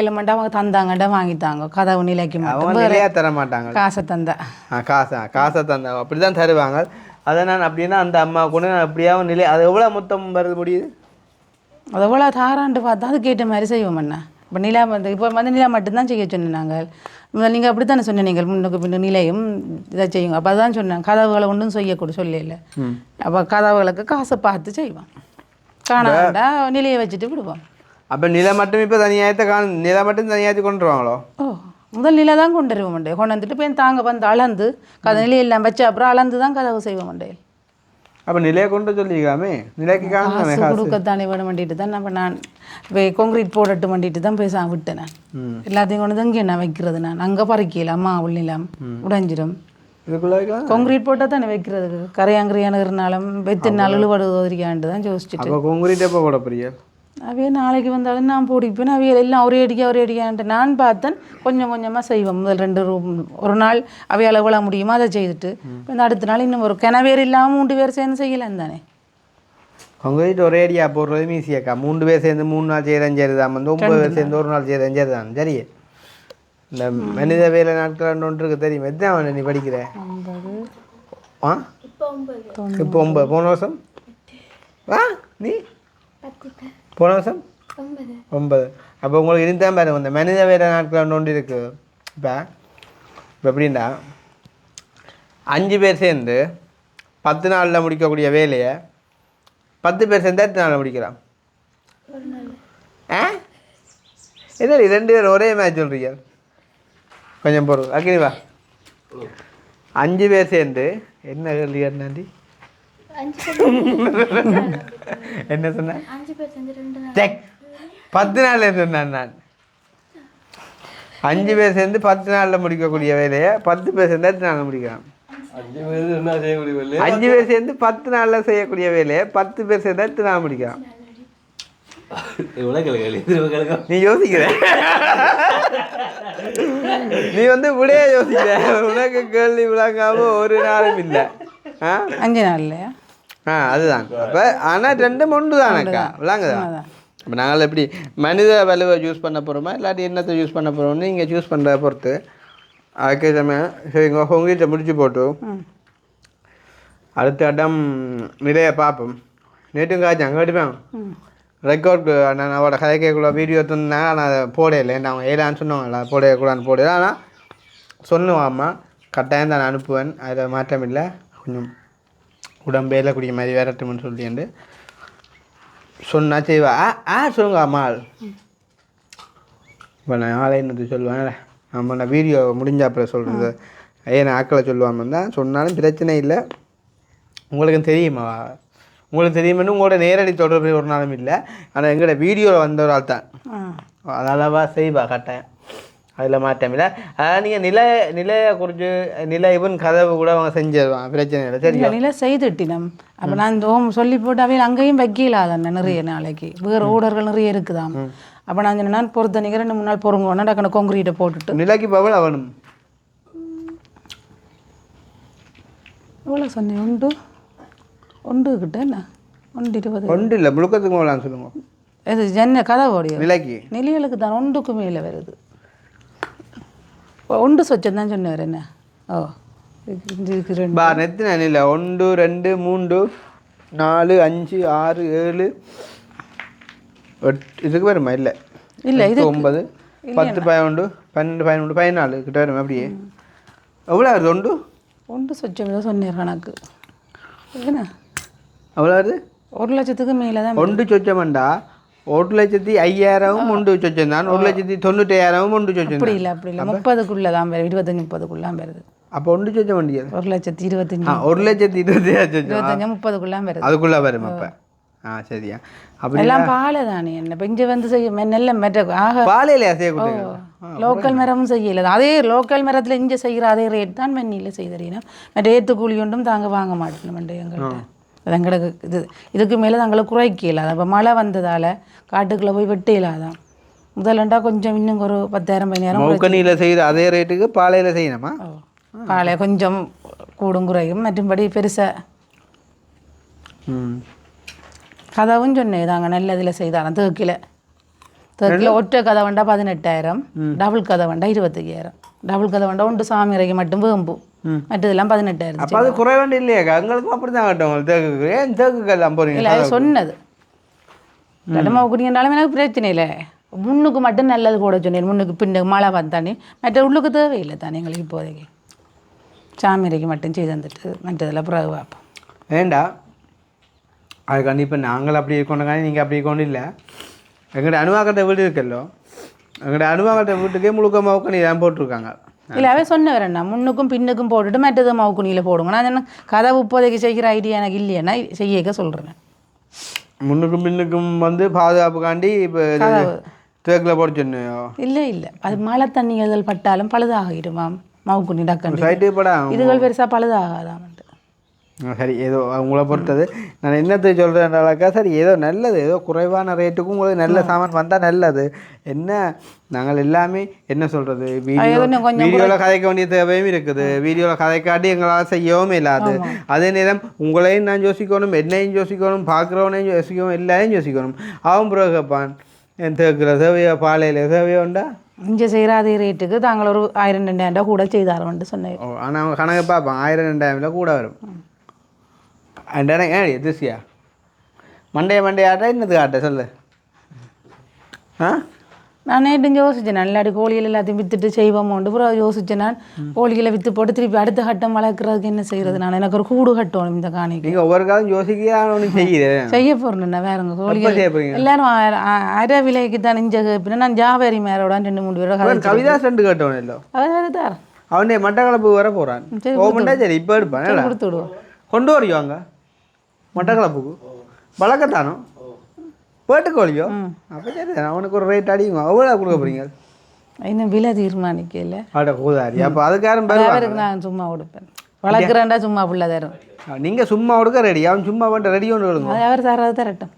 எலிமெண்ட் அவங்க தந்தாங்கண்டா வாங்கித்தாங்க கதவு நிலைக்கு அவங்க தர மாட்டாங்க. காசை தந்தா காசை தந்தா அப்படி தான் தருவாங்க. அதை நான் அப்படின்னா அந்த அம்மா கூட நான் அப்படியாவும் நிலை அது எவ்வளோ மொத்தம் வருது முடியுது அது எவ்வளோ தாராண்டு பார்த்தா அது கேட்ட மாதிரி செய்வோம் அண்ணா. இப்போ நிலா வந்து இப்போ வந்து நிலா மட்டும்தான் செய்ய சொன்னேன். நாங்கள் நீங்கள் அப்படி தானே சொன்னேன். நீங்கள் முன்னுக்கு பின்னு நிலையும் இதை செய்யுங்க. அப்போ அதுதான் சொன்னேன் கதவுகளை ஒன்றும் செய்யக்கூட சொல்லல. அப்போ கதவுகளுக்கு காசை பார்த்து செய்வோம். காணாண்டா நிலையை வச்சுட்டு விடுவோம். அப்போ நிலை மட்டும் இப்போ தனியாயத்தை நிலை மட்டும் தனியாகத்தி கொண்டு வருவாங்களோ? ஓ முதல் நிலை தான் கொண்டு வருவோம் மண்டே. கொண்டு வந்துட்டு போய் தாங்க வந்து அளந்து நிலையெல்லாம் வச்சு அப்புறம் அளந்து தான் கதவு செய்வோம் மண்டே. அப்போ நிலையை கொண்டு சொல்லிக்காமே நிலைக்கு காசு கொடுக்கத்தானே வேணும் வண்டிட்டு தான் நம்ம நான் இப்போ கான்கிரீட் போடட்டு வண்டிட்டு தான் போய் விட்டேன். நான் எல்லாத்தையும் கொண்டு தான் இங்கே நான் வைக்கிறது. நான் அங்கே பறிக்கல அம்மா உள்ளிலாம் உடைஞ்சிடும். இதுக்குள்ளே வைக்கலாம். கான்கிரீட் போட்டால் தானே வைக்கிறதுக்கு கரையாங்கிரியான இருந்தாலும் வெத்து நாள் இழுபடுவதற்காண்டு தான் யோசிச்சுட்டு அப்போ கான்கிரீட் எப்போ போட போறீங்க? அவையே நாளைக்கு வந்தாலும் நான் போடிப்பேன். அவையில் எல்லாம் ஒரே அடிக்கான்ட்டு நான் பார்த்தேன். கொஞ்சம் கொஞ்சமாக செய்வோம். முதல் 2 ரூம் ஒரு நாள் அவையால் எவ்வளோ முடியுமோ அதை செய்துட்டு இந்த அடுத்த நாள் இன்னும் ஒரு கிணவேர் இல்லாமல் 3 பேர் சேர்ந்து செய்யலாம் தானே. கான்கிரீட் ஒரே அடியாக போடுறது ஈஸியாக்கா. 3 பேர் சேர்ந்து 3 நாள் செய்கிறேன் சரி தான். வந்து 9 பேர் சேர்ந்து ஒரு நாள் செய்கிறேன் சரி தான். சரி, இந்த மனித வேலை நாட்கள் ஒன்று இருக்கு தெரியும். எத்தனை நீ படிக்கிற? ஆ இப்போ 9. போன வருஷம் நீ போன வருஷம் 9. அப்போ உங்களுக்கு இருந்தால் பாருங்க இந்த மனித வேலை நாட்கள் ஒன்று இருக்குது. இப்போ எப்படின்னா 5 பேர் சேர்ந்து 10 நாளில் முடிக்கக்கூடிய வேலையை 10 பேர் சேர்ந்து எத்தனை நாளில் முடிக்கலாம்? என்ன 2 பேர் ஒரே மேட்ச் சொல்கிறீங்க? கொஞ்சம் பொருள் அக்கினிவா. 5 பேர் சேர்ந்து என்ன கேள்வி நன்றி என்ன சொன்ன? 10 நாளில் சொன்னேன் நான். 5 பேர் சேர்ந்து 10 நாளில் முடிக்கக்கூடிய வேலையை 10 பேர் சேர்ந்து எத்தனை நாளில் முடிக்கலாம்? 5 பேர் சேர்ந்து 10 நாளில் செய்யக்கூடிய வேலையை 10 பேர் சேர்ந்து எத்தனை நாள் முடிக்கலாம்? நீ யோசிக்கிற, நீ வந்து விடையே யோசிக்கிற. உனக்கு கேள்வி விளங்காம ஒரு நாளும் இல்லை. 5 நாள்லையா? அதுதான். அப்போ ஆனால் 2 ஒன்று தானேக்கா விளங்குதான். இப்போ நாங்கள் எப்படி மனித வலுவை யூஸ் பண்ண போகிறோமா இல்லாட்டி என்னத்தை யூஸ் பண்ண போகிறோம்னு நீங்கள் சூஸ் பண்ணுறத பொறுத்து அதுக்கே சமயம் சரிங்க. உங்கள்கிட்ட முடிச்சு போட்டு அடுத்த இடம் நிறைய பார்ப்போம். நேற்றும் காய்ச்சி அங்கே அடிப்பேன் ரெக்கார்ட். நான் அவட கதை கேட்கக்கூட வீடியோ தந்தேன். நான் அதை போடையில்லை. நான் ஏலான்னு சொன்னாங்களா போடையக்கூடாதுன்னு போடையில. ஆனால் சொன்னுவாம்மா கட்டாயம் தான் அனுப்புவேன். அதில் மாற்றம் இல்லை. கொஞ்சம் உடம்பேல குடிக்க மாதிரி விரட்டுமென்னு சொல்லிட்டு சொன்னா செய்வா. சொல்லுங்க அம்மாள். இப்போ நான் ஆலைன்னு சொல்லுவேன். நம்ம நான் வீடியோ முடிஞ்ச அப்புறம் சொல்கிறது ஏன்னா ஆக்களை சொல்லுவாம தான் சொன்னாலும் பிரச்சனை இல்லை. உங்களுக்கு தெரியுமா? உங்களுக்கு தெரியுமென்னு உங்களோட நேரடி தொடர்பு ஒரு நாளும் இல்லை. ஆனால் எங்களோட வீடியோவில் வந்த ஒரு ஆள் தான். அதளவா செய்வா கட்டாயம். அதில் மாற்றம் இல்லை. அதாவது நீங்கள் நிலையை குறித்து நிலை இவன் கதவு கூட அவங்க செஞ்சிருவான். பிரச்சனை இல்லை. சரி, நிலை செய்துட்டினம். அப்போ நான் இந்த சொல்லி போட்டு அவையில் அங்கேயும் வைக்கலாதானே நிறைய நாளைக்கு வேறு ஓடர்கள் நிறைய இருக்குதாம். அப்போ நான் சொன்னேன் பொறுத்த நீங்கள் 2-3 நாள் பொறுங்க டக்குனு கான்கிரீட்டை போட்டுட்டு நிலைக்கு பவல் அவனும் எவ்வளோ சொன்னேன்? ஒன்று கிட்ட என்ன 120 ஒன்று இல்லை முழுக்கத்துக்கு போகலான்னு சொல்லுங்க. இது ஜன்ன கதவோடைய நிலைக்கு நிலைகளுக்கு தான் 1க்கு மேலே வருது. 1 சொச்சம் தான் சொன்னார் என்ன. இதுக்கு 2 எத்தனை இல்லை 1 2 3 4 5 6 7 8 இதுக்கு வருமா? இல்லை இல்லை, இது 9 10 11 12 13 14 கிட்ட வருமா? அப்படியே எவ்வளோ வருது? 1 சொச்சம் தான் சொன்னார் கணக்கு. என்ன எவ்வளோ வருது? 1 லட்சத்துக்கு மேலே தான். 1 சொச்சம்டா 1,05,000 1 சொச்சம் தான். 1,95,000 1 சொச்சம். அப்படி இல்லை, அப்படி இல்லை. 30க்குள்ளே தான் வருது. 25-30க்குள்ளே தான் வருது. அப்போ 1 சொச்சம் வண்டியா? 1,25,000 1,25,000 30க்குள்ளே வருது. அதுக்குள்ளே வரும். அப்போ சரியா? அப்படி எல்லாம் பாலை தானே என்ன பெஞ்சு வந்து செய்ய நெல்ல மெட்ட ஆக பாலையிலையா செய்யக்கூடிய லோக்கல் மரமும் செய்யலை. அதே லோக்கல் மரத்தில் இங்கே செய்கிற அதே ரேட் தான் வெண்ணியில் செய்தறீனா. மற்ற ஏற்று கூலி ஒன்றும் தாங்க வாங்க மாட்டேன் எங்கள்கிட்ட. அது எங்களுக்கு இதுக்கு மேலே தாங்களை குறைக்கல. அப்போ மழை வந்ததால் காட்டுக்குள்ளே போய் வெட்டையிலாதான். முதலண்டா கொஞ்சம் இன்னும் ஒரு 10,000-15,000 மௌக்கனியில் செய்கிற அதே ரேட்டுக்கு பாலையில் செய்யணுமா? பாலை கொஞ்சம் கூடும் குறையும். மற்றும்படி பெருசாக கதவும் சொன்னேன் தாங்க நல்ல இதில் செய்தாராம். தேக்கில் ஒற்றை கதை வண்டா 18,000, டபுள் கதை வண்டா 25,000. டபுள் கதை வண்டா 1 சாமி இறைக்கு மட்டும் வேம்பு, மற்றதெல்லாம் 18,000. அப்போ அது குறை வேண்டி இல்லையா? எங்களுக்கும் அப்படி தான் கட்டும். தேக்கு ஏன் தேக்குக்கெல்லாம் போகிறீங்க? இல்லை, அது சொன்னது கடமை குடிங்கனாலும் எனக்கு பிரச்சனை இல்லை. முன்னுக்கு மட்டும் நல்லது போட சொன்னேன். முன்னுக்கு பின்னுக்கு மழை பார்த்தானே. மற்ற உள்ளுக்கு தேவையில்லை தானே எங்களுக்கு இப்போதைக்கு. சாமி இறைக்கு மட்டும் செய்து வந்துட்டு மற்றதெல்லாம் பிறகு பார்ப்போம். ஏண்டா அது கண்டிப்பாக நாங்கள் அப்படி இருக்கோம். நீங்கள் அப்படி இருக்கணும் இல்லை. எங்கள்கிட்ட அணுவாக்கட்ட வீடு இருக்கல்லோ, எங்கள்கிட்ட அணுவாக்கட்ட வீட்டுக்கே முழுக்க மவுக்கணி தான் போட்டிருக்காங்க. இல்லை, அவே சொன்ன வரேன்ண்ணா முன்னுக்கும் பின்னுக்கும் போட்டுட்டு மற்றது மவுக்குனியில் போடுங்க. நான் என்ன கதை இப்போதைக்கு செய்கிற ஐடியா எனக்கு இல்லையா செய்யக்க சொல்கிறேன். முன்னுக்கும் பின்னுக்கும் வந்து பாதுகாப்புக்காண்டி இப்போ தேக்கில் போட சொன்னையோ? இல்லை இல்லை, அது மழை தண்ணிகள் பட்டாலும் பழுதாகிடுமாம். மவுக்குண்ணி டக்கண்டு சைட்டு படம் இதுகள் பெருசாக பழுதாகாதாமன்ட்டு. சரி ஏதோ உங்களை பொறுத்தது நான் என்னத்தை சொல்கிறேன்டாக்கா சரி ஏதோ நல்லது ஏதோ குறைவான ரேட்டுக்கும் உங்களுக்கு நல்ல சாமான் வந்தால் நல்லது. என்ன நாங்கள் எல்லாமே என்ன சொல்கிறது வீடியோவில் கதைக்க வேண்டிய தேவையும் இருக்குது. வீடியோவில் கதைக்காட்டி எங்களால் செய்யவும் இல்லாது. அதே நேரம் உங்களையும் நான் யோசிக்கணும், என்னையும் யோசிக்கணும், பார்க்குறவனையும் யோசிக்கணும், எல்லாரையும் யோசிக்கணும். அவன் பிறகு கேட்பான் என் தேக்கிற தேவையோ பாலையில் தேவையோ உண்டா இங்கே செய்கிற அதே ரேட்டுக்கு தாங்கள் ஒரு 1000-2000 கூட செய்தாரோன்ட்டு சொன்னேன். ஆனால் அவன் கணக்கு பார்ப்பான் 1000-2000 கூட வரும். அண்டானே ஏன் எதிர்சியா மண்டே ஆட்டா என்னது ஆட்ட சொல்லு. நான் நேற்று யோசித்தேன் இல்லாட்டி கோழிகள் எல்லாத்தையும் விற்றுட்டு செய்வோமோண்டு அப்புறம் யோசித்தேன். நான் கோழிகளை விற்று போட்டு திருப்பி அடுத்த கட்டம் வளர்க்குறதுக்கு என்ன செய்கிறது? நான் எனக்கு ஒரு கூடு கட்டணும் இந்த காணிக்கு. நீங்கள் ஒவ்வொரு காலம் யோசிக்க செய்ய போகிறேன் வேறுங்க கோழிகள் எல்லாரும் அரை விலைக்கு தான் இஞ்ச கேட்பினா நான் ஜாவேரி மேரோட 2-3 பேரோட கவிதா ரெண்டு கட்டணும் இல்லை அதாவது தார் அவனே மட்டக்களப்பு வர போகிறான். சரி இப்போ எடுப்பான் கொடுத்து விடுவோம். கொண்டு வரையோங்க மட்டக்களப்புக்கு வளர்க்கத்தானோ பேட்டுக்கோழியோ அப்போ சரி அவனுக்கு ஒரு ரேட் அடிங்க. எவ்வளோ கொடுக்க போகிறீங்க? இன்னும் விலை தீர்மானிக்கல. அட கூதாரி அப்போ அதுக்காரும் நான் சும்மா கொடுப்பேன். வளர்க்குறேன்டா சும்மா புள்ள தரும். நீங்கள் சும்மா கொடுக்க ரெடி அவன் சும்மா பண்ணிட்டு ரெடி ஒன்று கொடுங்க. அது அவர் தராது தரட்டும்.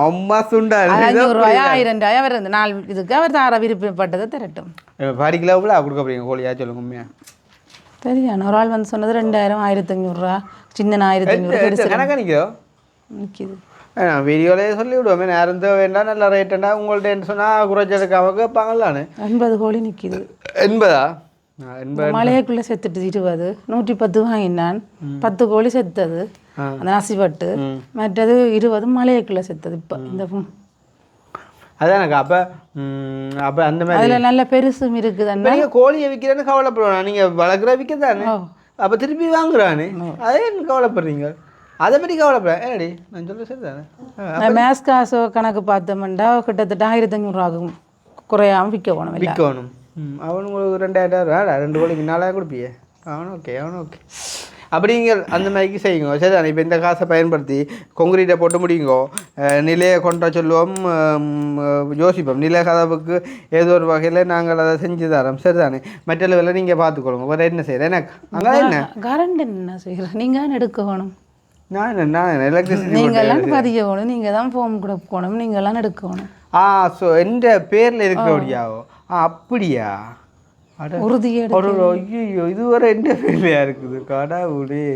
அம்மா சுண்டா 500 ரூபாயா 1000 அவர் 4 இதுக்கு அவர் தார விருப்பப்பட்டதை தரட்டும். 10 கிலோ கொடுக்க போகிறீங்க கோழியா சொல்லுங்க உண்மையா? சரியான ஒரு ஆள் வந்து சொன்னது 2000 1500 ரூபா சின்ன 1500 கணக்கா நிற்கிது. வீடியோலேயே சொல்லி விடுவோமே நேரம் வேண்டாம் நல்ல ரேட்டுண்டா உங்கள்ட்ட என்ன சொன்னால் குறைச்சதுக்காக கேட்பாங்களான்னு. 80 கோழி நிற்கிது. 80 மலையக்குள்ளே செத்துட்டு 20 110 வாங்கினான் 10 கோழி செத்தது அந்த நசிப்பட்டு மற்றது 20 மலையக்குள்ளே செத்தது. இப்போ இந்த அதானக்கா அப்போ அந்த மாதிரி அதில் நல்ல பெருசும் இருக்குது. நீங்கள் கோழியை விற்கிறேன்னு கவலைப்படுவானா? நீங்கள் வளர்க்குற விற்க தானே அப்போ திருப்பி வாங்குறானே அதே என்ன கவலைப்படுறீங்க? அதை பற்றி கவலைப்பட ஏடி நான் சொல்ல சரி தானே. மேஸ் காசு கணக்கு பார்த்தோம்னா கிட்டத்தட்ட 1500 ஆகும் குறையாமல் விற்கணும். அவனுங்களுக்கு 2000 2 கோழிக்கு 4000 கொடுப்பியே அவனும் ஓகே அப்படிங்க அந்த மாதிரிக்கு செய்யுங்க சரி தானே. இப்போ இந்த காசை பயன்படுத்தி கொங்கிரீட்டை போட்டு முடியுங்கோ நிலையை கொண்ட சொல்லுவோம் யோசிப்போம். நில கதவுக்கு ஏதோ ஒரு வகையில் நாங்கள் அதை செஞ்சு தரோம் சரி தானே. மற்ற லெவலில் நீங்கள் பார்த்துக்கொள்ளுங்க. வேறு என்ன செய்கிறேன் எனக்கு அங்கே என்ன கரண்ட் என்ன செய்கிறேன் நீங்கள் எடுக்கணும். நான் எலக்ட்ரிசிட்டி நீங்கள்லாம் பதியணும். நீங்கள் தான் ஃபோம் கொடுக்கணும். நீங்கள்லாம் எடுக்கணும். ஸோ எந்த பேரில் இருக்கிறபடியாவோ அப்படியா உறுதியே ஐயோ இதுவரை எந்த பேர்லையா இருக்குது கடவுளே.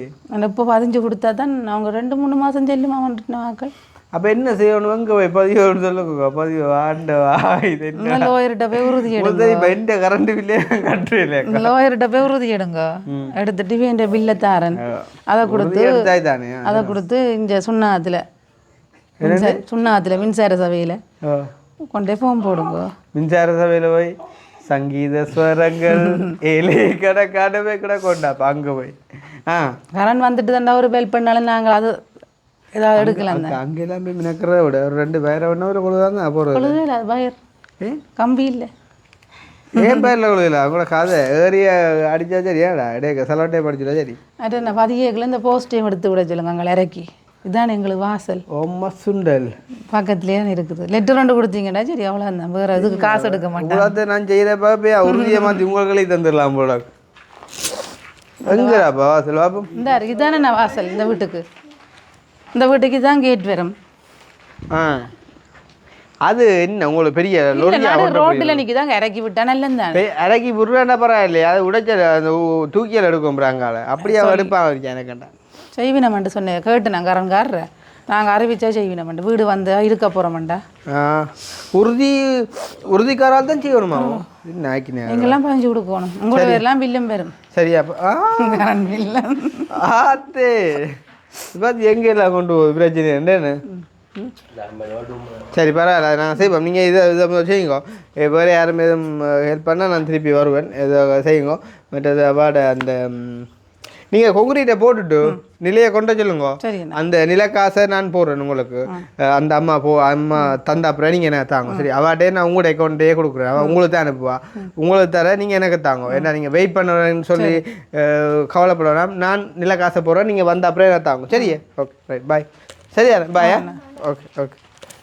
இப்போ 15 கொடுத்தா தான் அவங்க 2-3 மாதம் செல்லுமா வந்துட்டு ஆக்கள். அப்போ என்ன செய்யணும்? எங்கே போய் பதிவு சொல்லுங்க பதிவு ஆண்டவா இது என்ன லோயர்கிட்ட போய் உறுதி எடுங்க. இப்போ எந்த கரண்ட் பில்லே கட்டுறேன் லோயர்கிட்ட போய் உறுதி எடுங்க. எடுத்துட்டு வேண்டிய பில்லை தாரன் அதை கொடுத்து இங்கே சுண்ணாத்தில் மின்சார சபையில் கொண்டே ஃபோம் போடுங்க. மின்சார சபையில் போய் சங்கீத ஸ்வரங்கள் ஏழை கணக்கான போய் கூட கொண்டாப்பா அங்கே போய் கரண்ட் வந்துட்டு தாண்டா ஒரு பெல் பண்ணாலும் நாங்கள் அது ஏதாவது எடுக்கலாம். அங்கெல்லாம் போய் மினக்கிறத விட ஒரு 2 பேரை ஒன்று கொடுத்தாங்க போகிறது வயர் கம்பி இல்லை ஏன் பேரில் கொடுக்கல அவங்களோட கதை ஏரியா அடித்தா சரியாடா இடையே செலவட்டே படிச்சுடா சரி. அது என்ன 10 இந்த போஸ்டையும் எடுத்து விட சொல்லுங்க அங்கே இறக்கி. இதுதான் எங்களுக்கு வாசல். சுண்டல் பக்கத்துலேயே இருக்குது. லெட்டர் 2 கொடுத்தீங்கன்னா சரி அவ்வளோதான். வேறு இதுக்கு காசு எடுக்க மாட்டேன். நான் செய்கிறப்ப உறுதியை மாற்றி உங்களுக்களே தந்துடலாம் போல. எங்கடாப்பா வாசல் பாப்போம். இந்த இதுதானே நான் வாசல் இந்த வீட்டுக்கு தான் கேட் வரும். அது என்ன உங்களுக்கு பெரிய ரோட்டில் நிற்கிதாங்க இறக்கி விட்டா நல்லது. இறக்கி விடுறேன்னா பரவாயில்லையா? அது உடைச்சல் அந்த தூக்கியல் எடுக்கும் அங்கால அப்படியே எடுப்பாங்க எனக்குண்டா செய்வினமெண்டு சொன்னேன் கேட்டு நான் கரன்காரர் நாங்கள் அறிவிச்சா செய்வினமெண்டு வீடு வந்து இருக்க போகிறோமெண்டா. உறுதிக்காரால் தான் செய்யணுமா? எங்கெல்லாம் பஞ்சு கொடுக்கணும். உங்களோட பேர்லாம் பில்லும் பெறும் சரியாப்பா கரண்ட் பில்லு ஆத்தே பார்த்து எங்கெல்லாம் கொண்டு போகுது பிரச்சனை என்னன்னு. சரி பரவாயில்ல நான் செய்வோம். நீங்கள் இதை செய்யுங்க. வேறு யாரும் எதுவும் ஹெல்ப் பண்ணால் நான் திருப்பி வருவேன். ஏதோ செய்யுங்க. மற்றது அவார்டு அந்த நீங்கள் கொங்கிரீட்டை போட்டுட்டு நிலையை கொண்ட சொல்லுங்க. அந்த நிலக்காசை நான் போடுறேன் உங்களுக்கு. அந்த அம்மா தந்தா அப்புறம் நீங்கள் எனக்கு தாங்க சரி. அவாட்டே நான் உங்களோட அக்கௌண்ட்டே கொடுக்குறேன். அவன் உங்களுக்கு தான் அனுப்புவா. உங்களுக்கு தர நீங்கள் எனக்கு தாங்க. ஏன்னா நீங்கள் வெயிட் பண்ணுறேன்னு சொல்லி கவலைப்படலாம். நான் நிலக்காசை போடுறேன். நீங்கள் வந்த அப்புறம் எனக்கு தாங்க சரியா? Okay right bye. சரியா பாயா? ஓகே